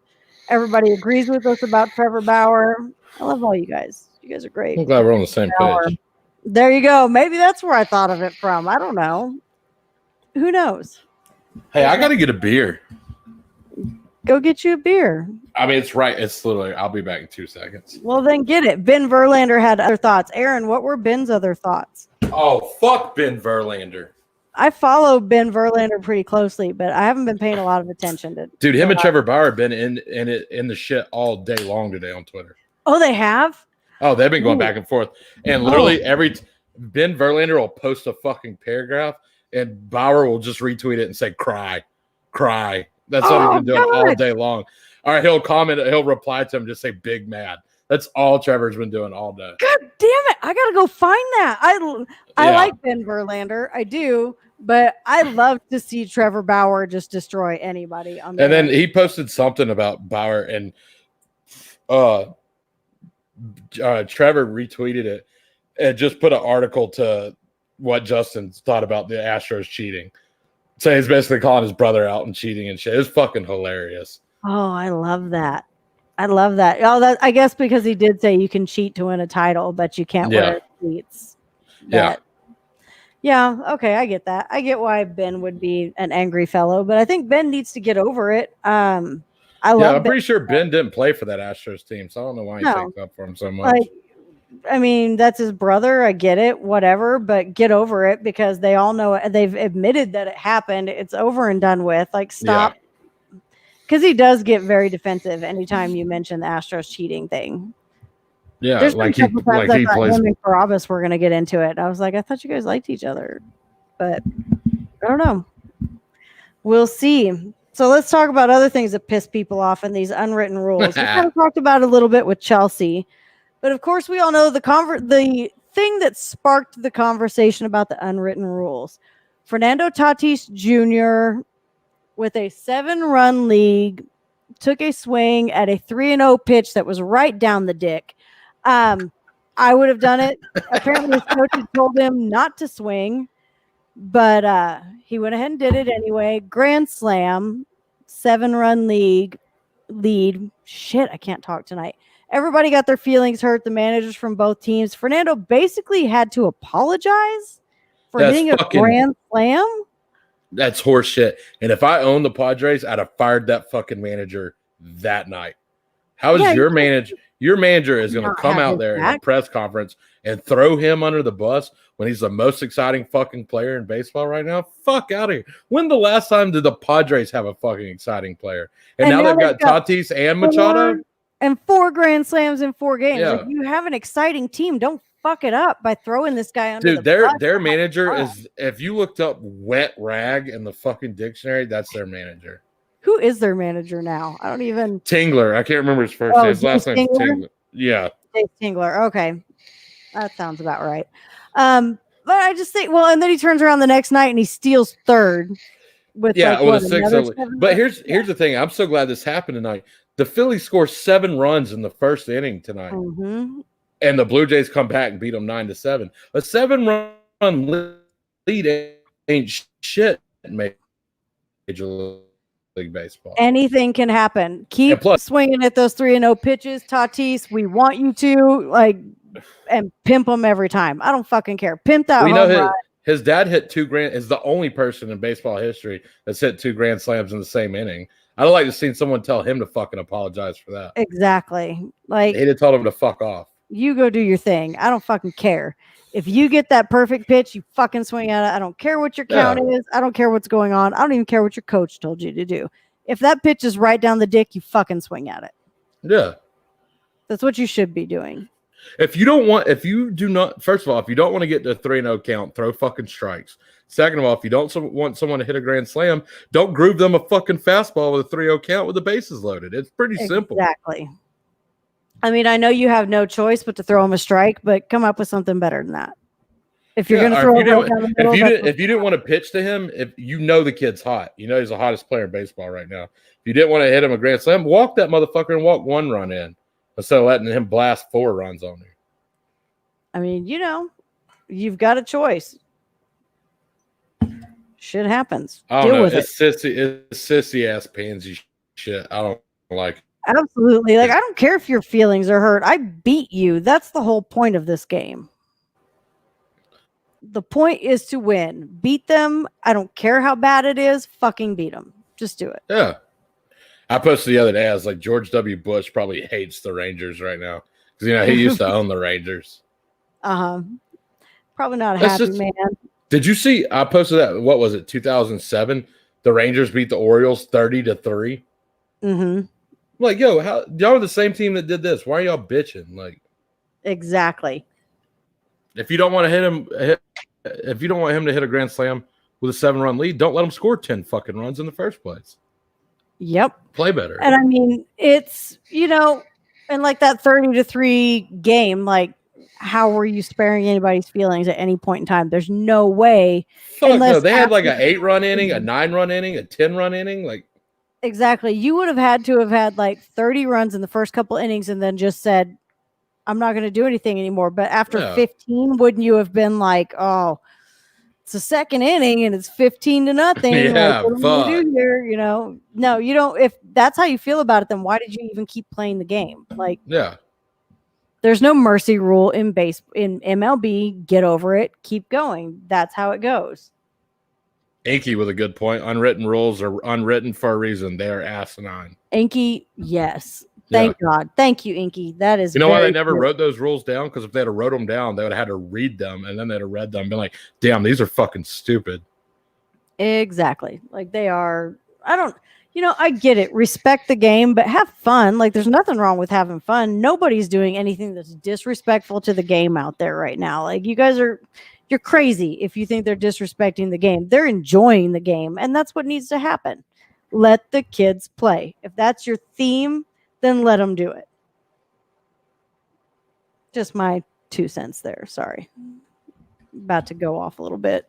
Everybody agrees with us about Trevor Bauer. I love all you guys. You guys are great. I'm glad we're on the same page. There you go. Maybe that's where I thought of it from. I don't know. Who knows? Hey, I got to get a beer. Go get you a beer. I mean, it's right. It's literally, I'll be back in 2 seconds. Well, then get it. Ben Verlander had other thoughts. Aaron, what were Ben's other thoughts? Oh, fuck Ben Verlander. I follow Ben Verlander pretty closely, but I haven't been paying a lot of attention to. Dude, him and Trevor Bauer have been in the shit all day long today on Twitter. Oh, they have? Oh, they've been going back and forth. And literally Ben Verlander will post a fucking paragraph and Bauer will just retweet it and say, cry. That's what he's been doing all day long. All right, he'll comment, he'll reply to him, just say big mad. That's all Trevor's been doing all day. God damn it. I got to go find that. I like Ben Verlander. I do. But I love to see Trevor Bauer just destroy anybody. And then he posted something about Bauer, and Trevor retweeted it and just put an article to what Justin thought about the Astros cheating. So he's basically calling his brother out and cheating and shit. It was fucking hilarious. Oh, I love that. Oh, I guess because he did say you can cheat to win a title, but you can't wear cleats. Yeah, okay, I get that. I get why Ben would be an angry fellow, but I think Ben needs to get over it. I'm pretty sure Ben didn't play for that Astros team, so I don't know why he takes up for him so much. I mean, that's his brother. I get it, whatever, but get over it because they all know it. They've admitted that it happened. It's over and done with. Like, stop. Because he does get very defensive anytime you mention the Astros cheating thing. Yeah, there's like he plays. Him and Carabas were going to get into it. I was like, I thought you guys liked each other, but I don't know. We'll see. So let's talk about other things that piss people off in these unwritten rules. We kind of talked about it a little bit with Chelsea, but of course we all know the thing that sparked the conversation about the unwritten rules. Fernando Tatis Jr. with a 7-run lead took a swing at a 3-0 pitch that was right down the dick. I would have done it. Apparently his coach had told him not to swing, but he went ahead and did it anyway. Grand slam, 7-run lead. Shit, I can't talk tonight. Everybody got their feelings hurt. The managers from both teams. Fernando basically had to apologize for hitting a grand slam. That's horseshit. And if I owned the Padres, I'd have fired that fucking manager that night. How is your manager? Your manager is going to come out there in a press conference and throw him under the bus when he's the most exciting fucking player in baseball right now? Fuck out of here. When the last time did the Padres have a fucking exciting player? And now they've got Tatis and Machado. And 4 grand slams in 4 games. Yeah. If you have an exciting team, don't fuck it up by throwing this guy under the bus. Their manager is, if you looked up wet rag in the fucking dictionary, that's their manager. Who is their manager now? I don't even. Tingler. I can't remember his first name. His last name is Tingler. Yeah. Dave Tingler. Okay. That sounds about right. But I just think, and then he turns around the next night and he steals third. With with a 6-0. But here's the thing. I'm so glad this happened tonight. The Phillies score 7 runs in the first inning tonight. Mm-hmm. And the Blue Jays come back and beat them 9-7. A 7-run lead ain't shit in Major League Baseball. Anything can happen. Keep swinging at those 3-0 pitches, Tatis. We want you to and pimp them every time. I don't fucking care. Pimp that home run. His dad hit 2 grand. Is the only person in baseball history that's hit 2 grand slams in the same inning. I'd like to see someone tell him to fucking apologize for that. Exactly. He'd have told him to fuck off. You go do your thing. I don't fucking care. If you get that perfect pitch, you fucking swing at it. I don't care what your count is. I don't care what's going on. I don't even care what your coach told you to do. If that pitch is right down the dick, you fucking swing at it. Yeah. That's what you should be doing. First of all, if you don't want to get to a 3-0 count, throw fucking strikes. Second of all, if you don't want someone to hit a grand slam, don't groove them a fucking fastball with a 3-0 count with the bases loaded. It's pretty simple. Exactly. I mean, I know you have no choice but to throw him a strike, but come up with something better than that. If you're going to throw if you didn't want to pitch to him, if you know the kid's hot, you know he's the hottest player in baseball right now. If you didn't want to hit him a grand slam, walk that motherfucker and walk 1 run in instead of letting him blast 4 runs on you. I mean, you've got a choice. Shit happens. Deal with it. It's sissy ass pansy shit. I don't like it. Absolutely. Like, I don't care if your feelings are hurt. I beat you. That's the whole point of this game. The point is to win. Beat them. I don't care how bad it is. Fucking beat them. Just do it. Yeah. I posted the other day, I was like, George W. Bush probably hates the Rangers right now. Because, he used to own the Rangers. Probably not a happy man. Did you see, I posted that, what was it, 2007? The Rangers beat the Orioles 30-3. Mm-hmm. Like, yo, y'all are the same team that did this. Why are y'all bitching? Like, exactly. If you don't want to if you don't want him to hit a grand slam with a 7-run lead, don't let him score 10 fucking runs in the first place. Yep. Play better. And I mean, it's, and like that 30-3 game, like, how were you sparing anybody's feelings at any point in time? There's no way. Fuck no. They had like an 8-run inning, a 9-run inning, a 10-run inning. Like, exactly. You would have had like 30 runs in the first couple innings and then just said, I'm not going to do anything anymore. But after 15, wouldn't you have been like, oh, it's a second inning and it's 15-0. Yeah, like, what am I gonna do here? No, you don't. If that's how you feel about it, then why did you even keep playing the game? Like, yeah, there's no mercy rule in MLB. Get over it. Keep going. That's how it goes. Inky with a good point. Unwritten rules are unwritten for a reason. They are asinine. Inky, yes. Thank God. Thank you, Inky. That is. You know why they never wrote those rules down? Because if they had wrote them down, they would have had to read them, and then they'd have read them and been like, damn, these are fucking stupid. Exactly. Like, they are. I get it. Respect the game, but have fun. Like, there's nothing wrong with having fun. Nobody's doing anything that's disrespectful to the game out there right now. Like, you're crazy if you think they're disrespecting the game. They're enjoying the game, and that's what needs to happen. Let the kids play. If that's your theme, then let them do it. Just my 2 cents there. Sorry. About to go off a little bit.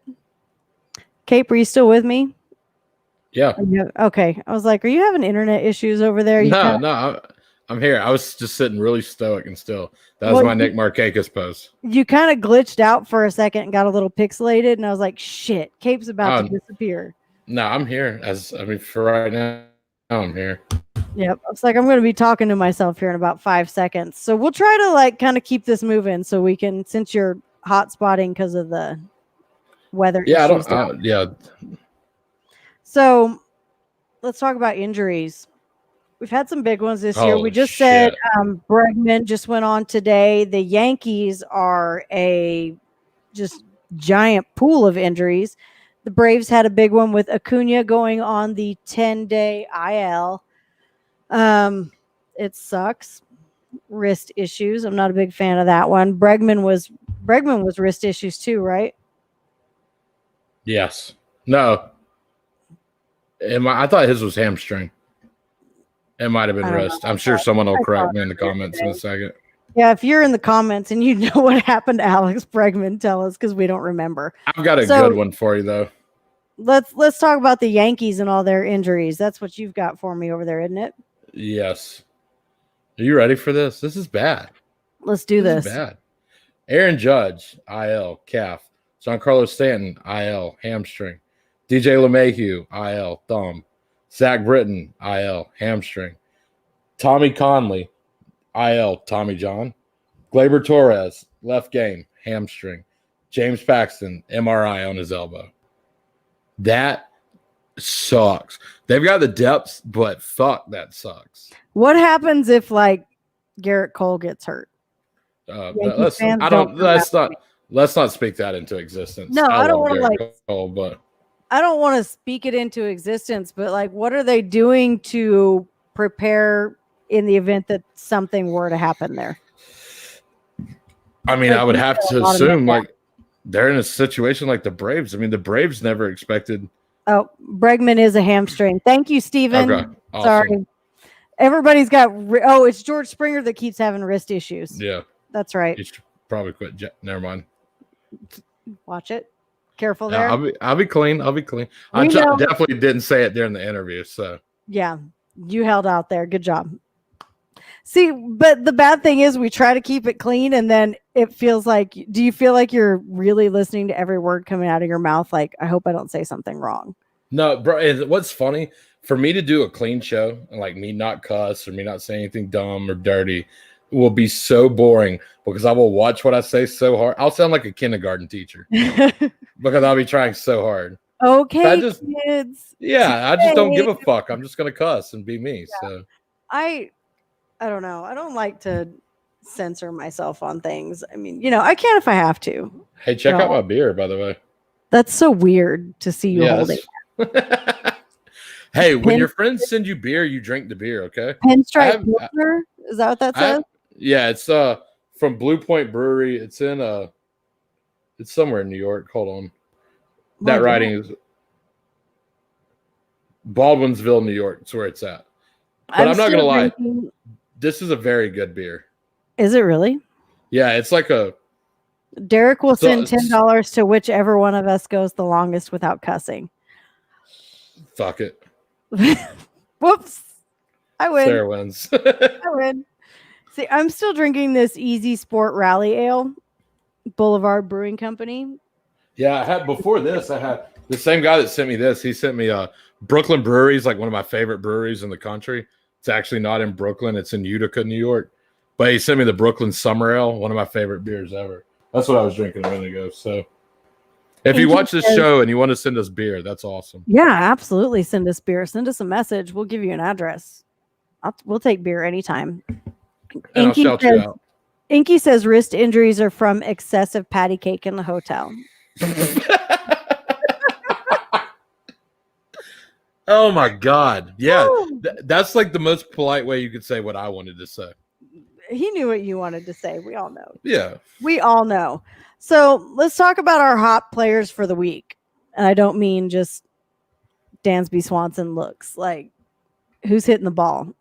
Cape, are you still with me? Yeah. Okay. I was like, are you having internet issues over there? No, I'm here. I was just sitting really stoic and still. That was my Nick Markakis pose. You kind of glitched out for a second and got a little pixelated, and I was like, shit, Cape's about to disappear. No, I'm here. For right now, I'm here. Yep. It's like I'm going to be talking to myself here in about 5 seconds. So we'll try to like kind of keep this moving so we can, since you're hot spotting because of the weather. Yeah, issues So let's talk about injuries. We've had some big ones this year. We just said Bregman just went on today. The Yankees are a just giant pool of injuries. The Braves had a big one with Acuna going on the 10-day IL. It sucks. Wrist issues. I'm not a big fan of that one. Bregman was wrist issues too, right? Yes. No. I thought his was hamstring. It might have been wrist. I'm sure someone will correct me in the comments in a second. Yeah, if you're in the comments and you know what happened to Alex Bregman, tell us because we don't remember. I've got a good one for you though. Let's talk about the Yankees and all their injuries. That's what you've got for me over there, isn't it? Yes. Are you ready for this? This is bad. Let's do this. Is bad. Aaron Judge, IL, calf. Giancarlo Stanton, IL, hamstring. DJ LeMahieu, IL, thumb. Zach Britton, IL, hamstring. Tommy Conley, IL, Tommy John. Gleyber Torres, left game, hamstring. James Paxton, MRI on his elbow. That sucks. They've got the depth, but fuck, that sucks. What happens if like Garrett Cole gets hurt? Let's not speak that into existence. No, I don't want to Cole, but I don't want to speak it into existence, but like, what are they doing to prepare in the event that something were to happen there? I mean, I would have to assume like they're in a situation like the Braves. I mean, the Braves never expected. Oh, Bregman is a hamstring. Thank you, Steven. Okay, awesome. Sorry. Everybody's got. It's George Springer that keeps having wrist issues. Yeah, that's right. He should probably quit. Never mind. Watch it. Careful there. I'll be clean. I definitely didn't say it during the interview. So yeah, you held out there. Good job. See, but the bad thing is we try to keep it clean, and then it feels like. Do you feel like you're really listening to every word coming out of your mouth? Like, I hope I don't say something wrong. No, bro. What's funny for me to do a clean show and like me not cuss or me not say anything dumb or dirty will be so boring because I will watch what I say so hard. I'll sound like a kindergarten teacher because I'll be trying so hard. Okay, kids. Yeah, I just don't give a fuck. I'm just gonna cuss and be me. Yeah. So I don't know. I don't like to censor myself on things. I mean, I can if I have to. Hey, check out my beer, by the way. That's so weird to see you holding. Hey, when your friends send you beer, you drink the beer, okay? Pinstripe Pilsner? Is that what that says? Yeah, it's from Blue Point Brewery. It's in it's somewhere in New York. Hold on. That writing is Baldwinsville, New York. That's where it's at. But I'm not gonna lie. This is a very good beer. Is it really? Yeah, it's like a Derek will send $10 to whichever one of us goes the longest without cussing. Fuck it. Whoops. I win. Sarah wins. I win. See, I'm still drinking this Easy Sport Rally Ale, Boulevard Brewing Company. Yeah, before this, I had the same guy that sent me this. He sent me Brooklyn Breweries, like one of my favorite breweries in the country. It's actually not in Brooklyn. It's in Utica, New York. But he sent me the Brooklyn Summer Ale, one of my favorite beers ever. That's what I was drinking a minute ago. So if you watch this show and you want to send us beer, that's awesome. Yeah, absolutely. Send us beer. Send us a message. We'll give you an address. We'll take beer anytime. And I'll shout you out. Inky says wrist injuries are from excessive patty cake in the hotel. Oh my God. Yeah. That's like the most polite way you could say what I wanted to say. He knew what you wanted to say. We all know. Yeah. We all know. So let's talk about our hot players for the week. And I don't mean just Dansby Swanson looks. Like, who's hitting the ball?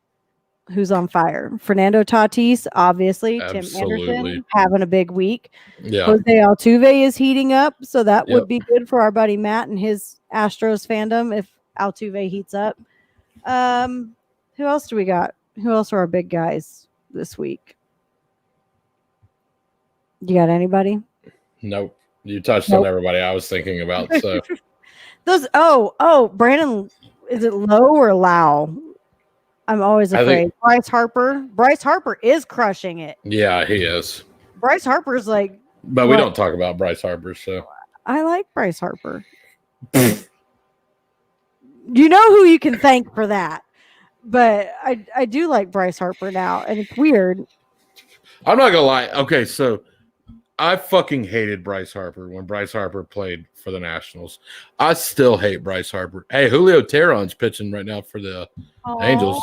Who's on fire? Fernando Tatis, obviously. Absolutely. Tim Anderson having a big week. Yeah. Jose Altuve is heating up. So that would be good for our buddy Matt and his Astros fandom if Altuve heats up. Who else do we got? Who else are our big guys this week? You got anybody? Nope. You touched on everybody I was thinking about. So Brandon, is it Lowe or Lau? I'm always afraid. Bryce Harper. Bryce Harper is crushing it. Yeah, he is. Bryce Harper's like. But we don't talk about Bryce Harper, so. I like Bryce Harper. You know who you can thank for that. But I do like Bryce Harper now, and it's weird. I'm not gonna lie. Okay, so I fucking hated Bryce Harper when Bryce Harper played for the Nationals. I still hate Bryce Harper. Hey, Julio Teheran's pitching right now for the Angels.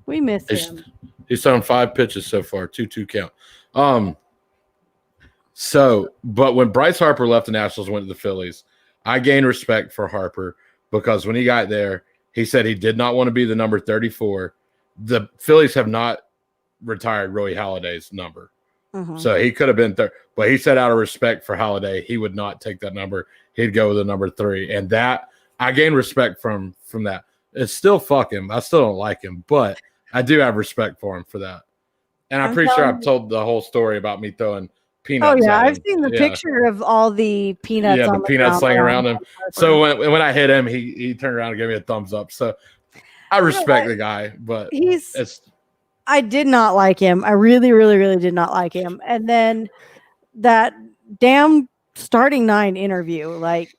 We miss him. He's thrown 5 pitches so far, 2-2 count. But when Bryce Harper left the Nationals and went to the Phillies, I gained respect for Harper because when he got there, he said he did not want to be the number 34. The Phillies have not retired Roy Halladay's number. So he could have been there, but he said out of respect for Halladay, he would not take that number. He'd go with the number 3. And that I gained respect from that. It's still fuck him. I still don't like him, but I do have respect for him for that. And I'm pretty sure I've told the whole story about me throwing peanuts. Oh yeah, I've seen the picture of all the peanuts. Yeah, the peanuts laying around him. So when I hit him, he turned around and gave me a thumbs up. So I respect the guy, but I did not like him. I really, really, really did not like him. And then that damn starting 9 interview, like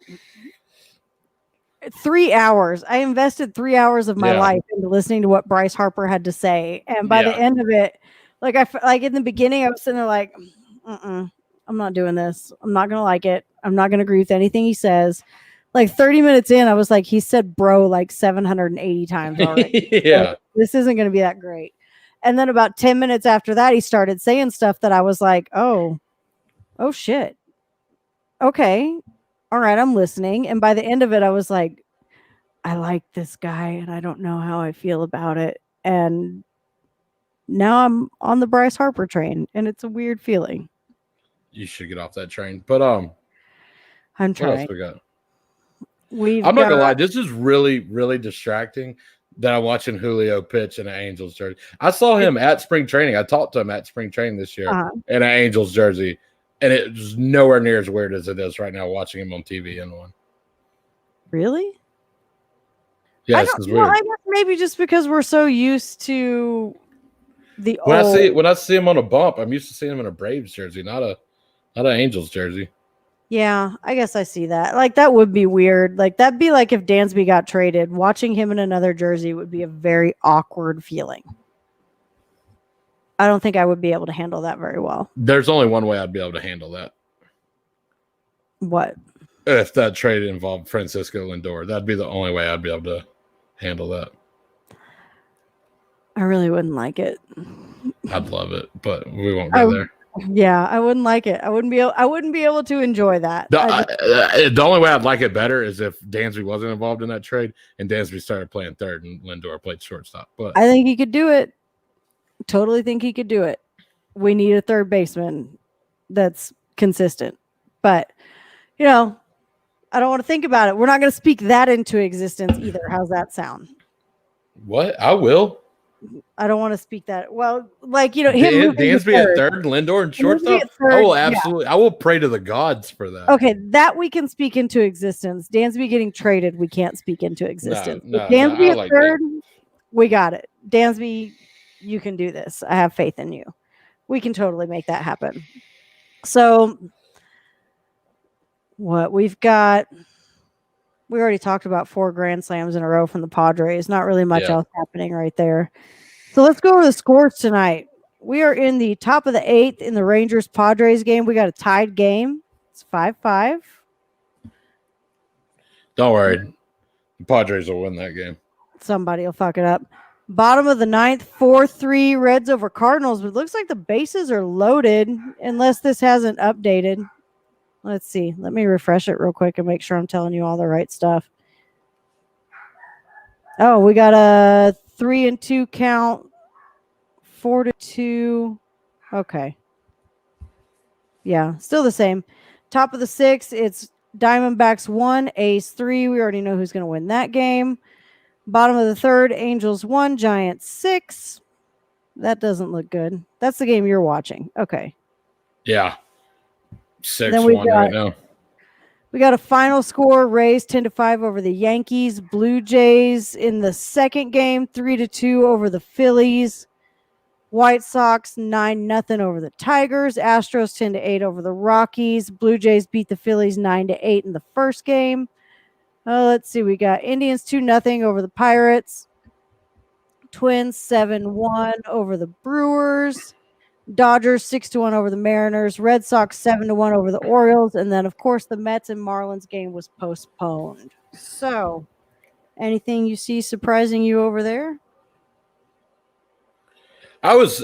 3 hours. I invested 3 hours of my life into listening to what Bryce Harper had to say. And by the end of it, like in the beginning, I was sitting there like, I'm not doing this. I'm not going to like it. I'm not going to agree with anything he says. Like 30 minutes in, I was like, he said bro like 780 times already. Like, this isn't going to be that great. And then about 10 minutes after that, he started saying stuff that I was like, oh shit. Okay. All right. I'm listening. And by the end of it, I was like, I like this guy and I don't know how I feel about it. And now I'm on the Bryce Harper train and it's a weird feeling. You should get off that train. But I'm trying. What else we got? I'm not gonna lie, this is really, really distracting that I'm watching Julio pitch in an Angels jersey. I saw him at spring training. I talked to him at spring training this year in an Angels jersey, and it was nowhere near as weird as it is right now watching him on TV in one. Really? Yeah, I it's don't. just Well, weird. I guess maybe just because we're so used to the When old. I see him on a bump, I'm used to seeing him in a Braves jersey, not an Angels jersey. Yeah, I guess I see that. Like that would be weird. Like that'd be like if Dansby got traded. Watching him in another jersey would be a very awkward feeling. I don't think I would be able to handle that very well. There's only one way I'd be able to handle that. What? If that trade involved Francisco Lindor, that'd be the only way I'd be able to handle that. I really wouldn't like it. I'd love it, but we won't go there. Yeah, I wouldn't like it. I wouldn't be able to enjoy that. The only way I'd like it better is if Dansby wasn't involved in that trade and Dansby started playing third and Lindor played shortstop. But I think he could do it. Totally think he could do it. We need a third baseman that's consistent. But, I don't want to think about it. We're not going to speak that into existence either. How's that sound? What? I will. I don't want to speak that. Well, like, him Dansby at third, Lindor and shortstop. I will absolutely. I will pray to the gods for that. Okay, that we can speak into existence. Dansby getting traded, we can't speak into existence. Dansby at third, we got it. Dansby, you can do this. I have faith in you. We can totally make that happen. So, what we've got, we already talked about 4 grand slams in a row from the Padres. Not really much else happening right there. So let's go over the scores tonight. We are in the top of the 8th in the Rangers-Padres game. We got a tied game. It's 5-5. Don't worry. The Padres will win that game. Somebody will fuck it up. Bottom of the 9th, 4-3 Reds over Cardinals. But it looks like the bases are loaded unless this hasn't updated. Let's see. Let me refresh it real quick and make sure I'm telling you all the right stuff. Oh, we got a 3-2 count. 4-2. Okay. Yeah, still the same. Top of the 6th, it's Diamondbacks 1, A's 3. We already know who's going to win that game. Bottom of the 3rd, Angels 1, Giants 6. That doesn't look good. That's the game you're watching. Okay. Yeah. 6-1 right now. We got a final score, Rays 10-5 over the Yankees. Blue Jays in the second game, 3-2 over the Phillies. White Sox 9-0 over the Tigers. Astros 10-8 over the Rockies. Blue Jays beat the Phillies 9-8 in the first game. Let's see. We got Indians 2-0 over the Pirates. Twins 7-1 over the Brewers. Dodgers 6-1 over the Mariners. Red Sox 7-1 over the Orioles. And then, of course, the Mets and Marlins game was postponed. So, anything you see surprising you over there? I was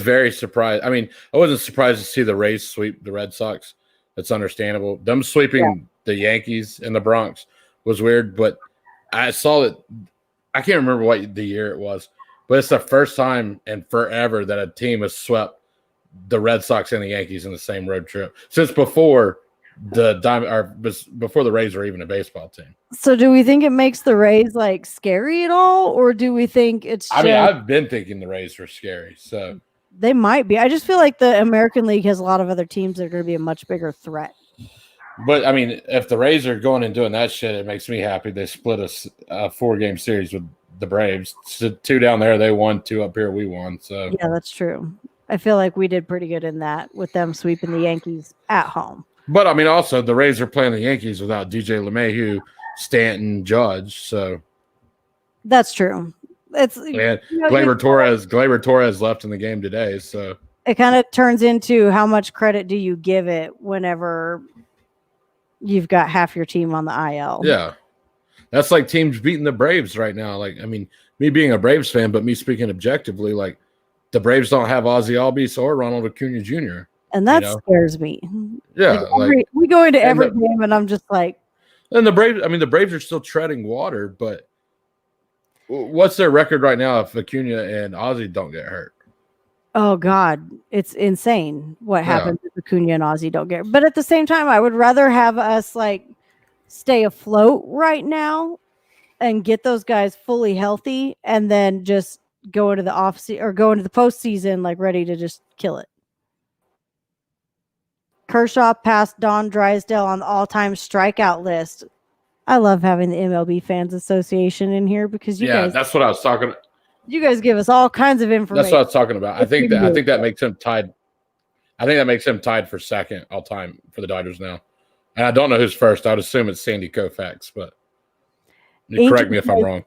very surprised. I mean, I wasn't surprised to see the Rays sweep the Red Sox. That's understandable. Them sweeping the Yankees and the Bronx was weird, but I saw that. I can't remember what the year it was, but it's the first time in forever that a team has swept the Red Sox and the Yankees in the same road trip since before before the Rays were even a baseball team. So do we think it makes the Rays like scary at all, or do we think it's I mean, I've been thinking the Rays were scary, so they might be. I just feel like the American League has a lot of other teams that are going to be a much bigger threat. But I mean, if the Rays are going and doing that shit, it makes me happy. They split a 4-game series with the Braves. 2 down there, they won. 2 up here, we won. So yeah, that's true. I feel like we did pretty good in that with them sweeping the Yankees at home. But I mean, also the Rays are playing the Yankees without DJ LeMahieu, Stanton, Judge. So that's true. It's Gleyber Torres left in the game today. So it kind of turns into how much credit do you give it whenever you've got half your team on the IL. Yeah. That's like teams beating the Braves right now. Like, I mean, me being a Braves fan, but me speaking objectively, like the Braves don't have Ozzie Albies or Ronald Acuna Jr. And that scares me. Yeah. We go into every game and I'm just like. And the Braves are still treading water, but what's their record right now if Acuna and Ozzie don't get hurt? Oh, God. It's insane what happens if Acuna and Ozzie don't get. But at the same time, I would rather have us like stay afloat right now and get those guys fully healthy and then just go into the offseason or go into the postseason like ready to just kill it. Kershaw passed Don Drysdale on the all-time strikeout list. I love having the MLB Fans Association in here because you guys, that's what I was talking. you guys give us all kinds of information. That's what I was talking about. I think that makes him tied. I think that makes him tied for second all time for the Dodgers now. And I don't know who's first. I would assume it's Sandy Koufax, but you correct me if I'm wrong.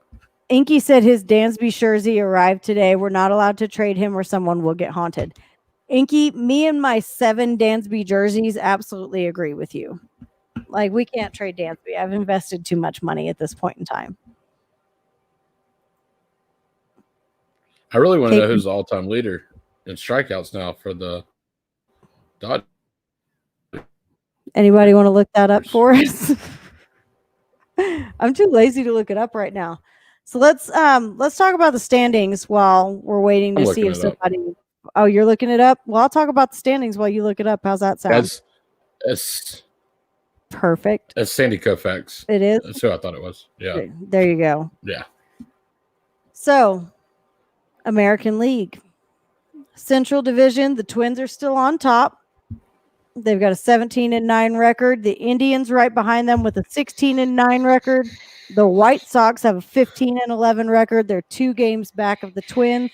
Inky said his Dansby jersey arrived today. We're not allowed to trade him or someone will get haunted. Inky, me and my 7 Dansby jerseys absolutely agree with you. Like, we can't trade Dansby. I've invested too much money at this point in time. I really want to know who's the all-time leader in strikeouts now for the Dodgers. Anybody want to look that up for us? I'm too lazy to look it up right now. So let's talk about the standings while we're waiting to see if somebody. Oh, you're looking it up? Well, I'll talk about the standings while you look it up. How's that sound? It's perfect. It's Sandy Koufax. It is? That's who I thought it was. Yeah. There you go. Yeah. So, American League. Central Division, the Twins are still on top. They've got a 17-9 record. The Indians right behind them with a 16-9 record. The White Sox have a 15-11 record. They're 2 games back of the Twins.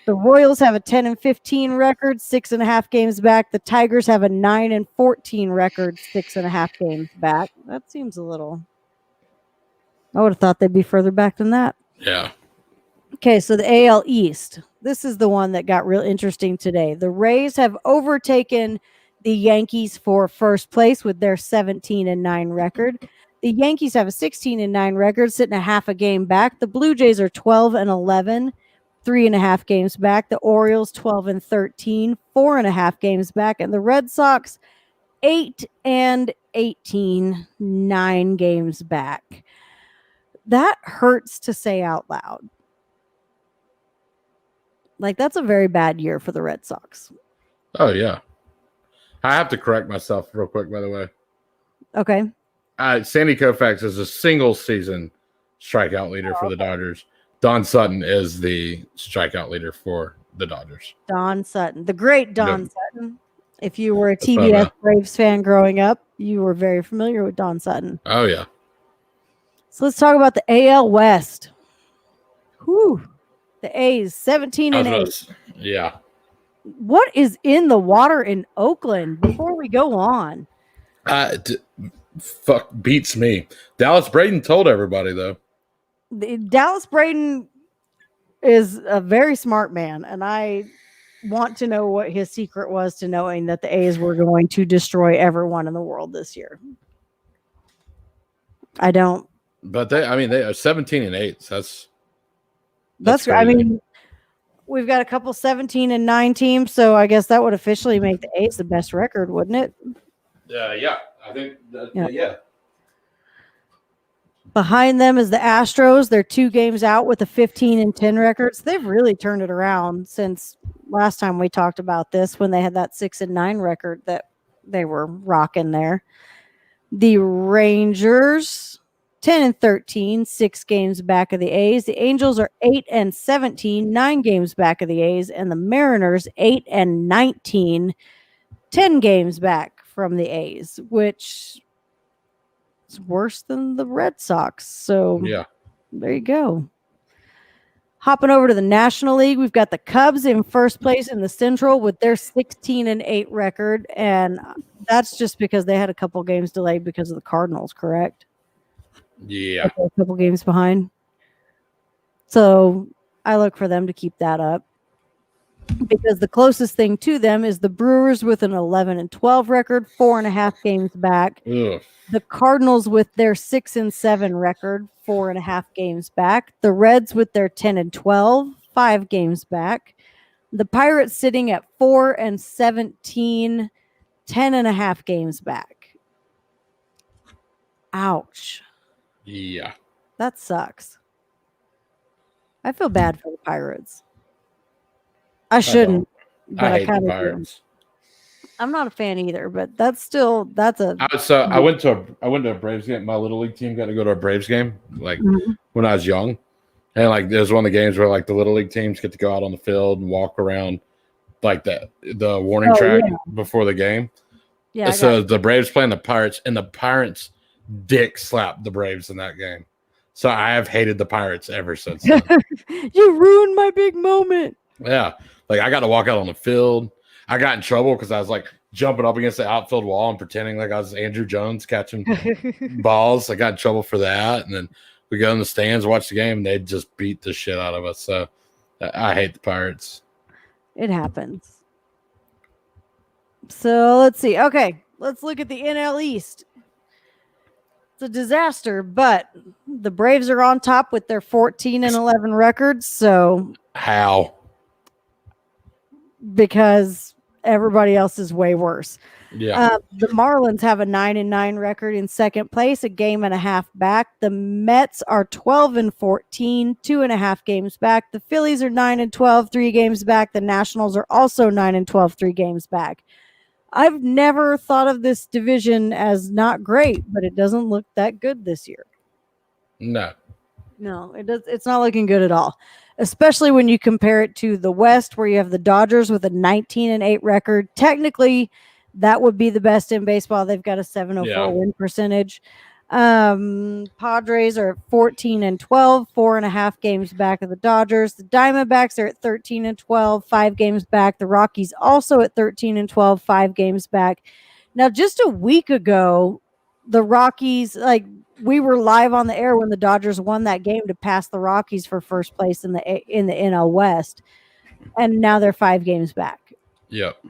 The Royals have a 10-15 record, 6.5 games back. The Tigers have a 9-14 record, 6.5 games back. That seems a little. I would have thought they'd be further back than that. Yeah. Okay, so the AL East. This is the one that got real interesting today. The Rays have overtaken the Yankees for first place with their 17-9 record. The Yankees have a 16-9 record, sitting a half a game back. The Blue Jays are 12-11, 3.5 games back. The Orioles 12-13, 4.5 games back. And the Red Sox 8-18, 9 games back. That hurts to say out loud. Like, that's a very bad year for the Red Sox. Oh, yeah. I have to correct myself real quick, by the way. Okay. Sandy Koufax is a single season strikeout leader for the Dodgers. Don Sutton is the strikeout leader for the Dodgers. Don Sutton, the great Don Sutton. If you were a TBS Braves fan growing up, you were very familiar with Don Sutton. Oh, yeah. So let's talk about the AL West. Whew. The A's, 17-8. Yeah. What is in the water in Oakland before we go on? Fuck beats me. Dallas Braden told everybody, though. Dallas Braden is a very smart man, and I want to know what his secret was to knowing that the A's were going to destroy everyone in the world this year. I don't. But they are 17-8. That's I mean, we've got a couple 17-9 teams, so I guess that would officially make the A's the best record, wouldn't it? Yeah, I think yeah. Behind them is the Astros. They're 2 games out with a 15-10 records. They've really turned it around since last time we talked about this, when they had that 6-9 record that they were rocking there. The Rangers, 10-13, 6 games back of the A's. The Angels are 8-17, 9 games back of the A's, and the Mariners 8-19, 10 games back from the A's, which is worse than the Red Sox. So yeah, there you go. Hopping over to the National League, we've got the Cubs in first place in the Central with their 16-8 record, and that's just because they had a couple games delayed because of the Cardinals, correct? Yeah. A couple games behind. So I look for them to keep that up, because the closest thing to them is the Brewers with an 11-12 record, 4.5 games back. Ugh. The Cardinals with their 6-7 record, 4.5 games back. The Reds with their 10-12, 5 games back. The Pirates sitting at 4-17, 10.5 games back. Ouch. Yeah. That sucks. I feel bad for the Pirates. I shouldn't, but I kind of do. I'm not a fan either, but that's a. I went to a Braves game. My little league team got to go to a Braves game, when I was young, and there's one of the games where the little league teams get to go out on the field and walk around, the warning track before the game. Yeah. So the Braves playing the Pirates, and the Pirates dick slapped the Braves in that game. So I have hated the Pirates ever since then. You ruined my big moment. Yeah. Like I got to walk out on the field. I got in trouble because I was like jumping up against the outfield wall and pretending like I was Andrew Jones catching balls. I got in trouble for that. And then we go in the stands, watch the game, and they just beat the shit out of us. So I hate the Pirates. It happens. So let's see. Okay, let's look at the NL East. It's a disaster, but the Braves are on top with their 14-11 records. So how? Because everybody else is way worse. Yeah. The Marlins have a 9-9 record in second place, a game and a half back. The Mets are 12-14, 2.5 games back. The Phillies are 9-12, 3 games back. The Nationals are also 9-12, 3 games back. I've never thought of this division as not great, but it doesn't look that good this year. No, it does. It's not looking good at all, especially when you compare it to the West, where you have the Dodgers with a 19-8 record. Technically, that would be the best in baseball. They've got a 704 win percentage. Padres are 14-12, 4.5 games back of the Dodgers. The Diamondbacks are at 13-12, 5 games back. The Rockies also at 13-12, 5 games back. Now, just a week ago, the Rockies, like we were live on the air when the Dodgers won that game to pass the Rockies for first place in the NL West, and now they're 5 games back. Yep.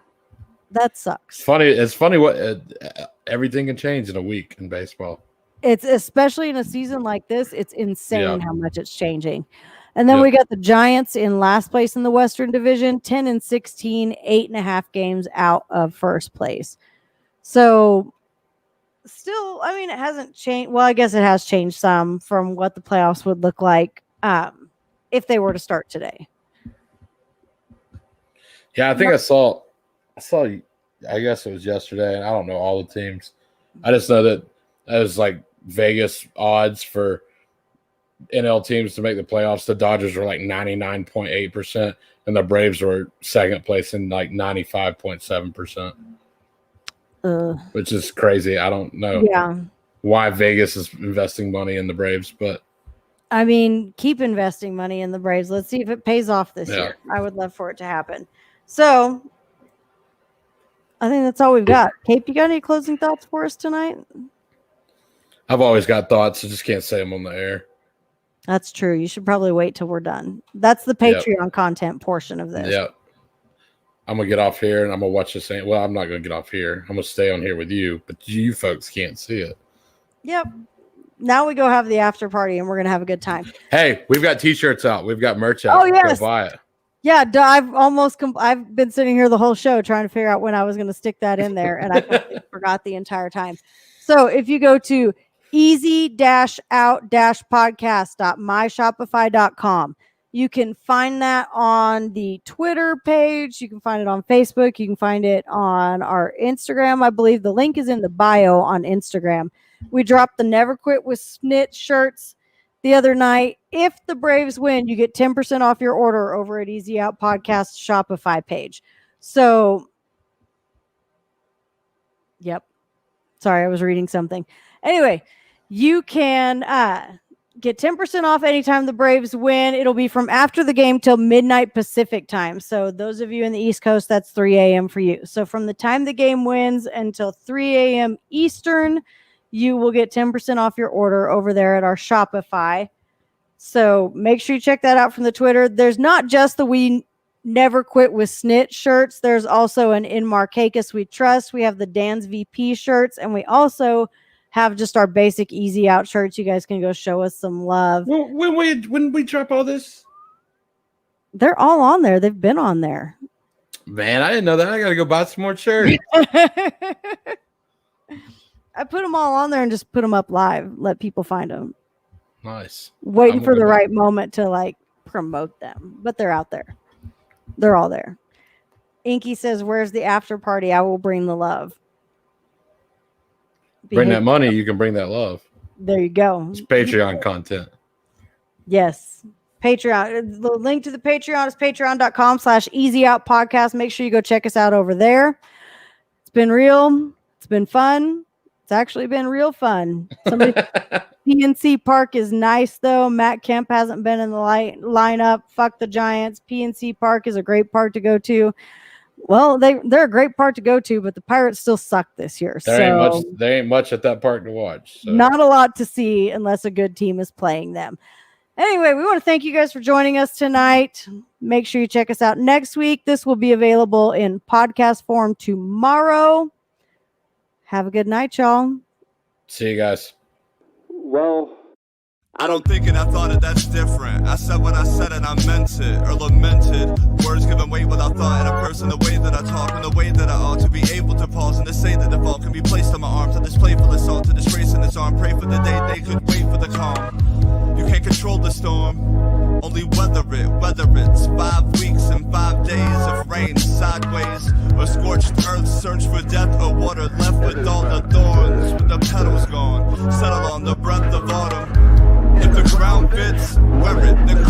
That sucks. It's funny what everything can change in a week in baseball. It's especially in a season like this, it's insane how much it's changing. And then we got the Giants in last place in the Western Division, 10-16, 8.5 games out of first place. So still, I mean, it hasn't changed. Well, I guess it has changed some from what the playoffs would look like if they were to start today. Yeah, I think I saw, I guess it was yesterday, and I don't know all the teams. I just know that it was like Vegas odds for NL teams to make the playoffs. The Dodgers were like 99.8%, and the Braves were second place in like 95.7%. Which is crazy. I don't know why Vegas is investing money in the Braves, but I mean, keep investing money in the Braves. Let's see if it pays off this year. I would love for it to happen. So I think that's all we've got. Cape, you got any closing thoughts for us tonight? I've always got thoughts. I just can't say them on the air. That's true. You should probably wait till we're done. That's the Patreon content portion of this. Yeah. I'm going to get off here and I'm going to watch this. Well, I'm not going to get off here. I'm going to stay on here with you, but you folks can't see it. Yep. Now we go have the after party and we're going to have a good time. Hey, we've got t-shirts out. We've got merch out. Oh, yes. Go buy it. Yeah, I've been sitting here the whole show trying to figure out when I was going to stick that in there, and I completely forgot the entire time. So if you go to easy-out-podcast.myshopify.com, you can find that on the Twitter page. You can find it on Facebook. You can find it on our Instagram. I believe the link is in the bio on Instagram. We dropped the Never Quit with Snit shirts the other night. If the Braves win, you get 10% off your order over at Easy Out Podcast Shopify page. So, yep. Sorry, I was reading something. Anyway, you can get 10% off anytime the Braves win. It'll be from after the game till midnight Pacific time. So those of you in the East Coast, that's 3 a.m. for you. So from the time the game wins until 3 a.m. Eastern, you will get 10% off your order over there at our Shopify. So make sure you check that out from the Twitter. There's not just the We Never Quit with Snit shirts. There's also an In Marcakis We Trust. We have the Dan's VP shirts, and we also have just our basic Easy Out shirts. You guys can go show us some love. Well, when we drop all this? They're all on there. They've been on there. Man, I didn't know that. I got to go buy some more shirts. I put them all on there and just put them up live. Let people find them. Nice. Waiting for the right moment to like promote them, but they're out there. They're all there. Inky says, "Where's the after party? I will bring the love." Bring that money, you can bring that love. There you go. It's Patreon content. Yes. Patreon. The link to the Patreon is patreon.com/easyoutpodcast. Make sure you go check us out over there. It's been real. It's been fun. It's actually been real fun. PNC Park is nice, though. Matt Kemp hasn't been in the lineup. Fuck the Giants. PNC Park is a great park to go to. Well, they're a great park to go to, but the Pirates still suck this year. There ain't much at that park to watch. So. Not a lot to see unless a good team is playing them. Anyway, we want to thank you guys for joining us tonight. Make sure you check us out next week. This will be available in podcast form tomorrow. Have a good night, y'all. See you guys. Well, I don't think it, I thought it, that's different. I said what I said and I meant it, or lamented. Words given weight without thought in a person, the way that I talk and the way that I ought to be able to pause and to say that the fault can be placed on my arm, to this playful assault, to disgrace in its arm. Pray for the day they could wait for the calm. You can't control the storm, only weather it, whether it's 5 weeks and 5 days of rain sideways, or scorched earth, search for death or water, left with all the thorns, with the petals gone, settle on the breath of autumn. If the ground fits, wear it, then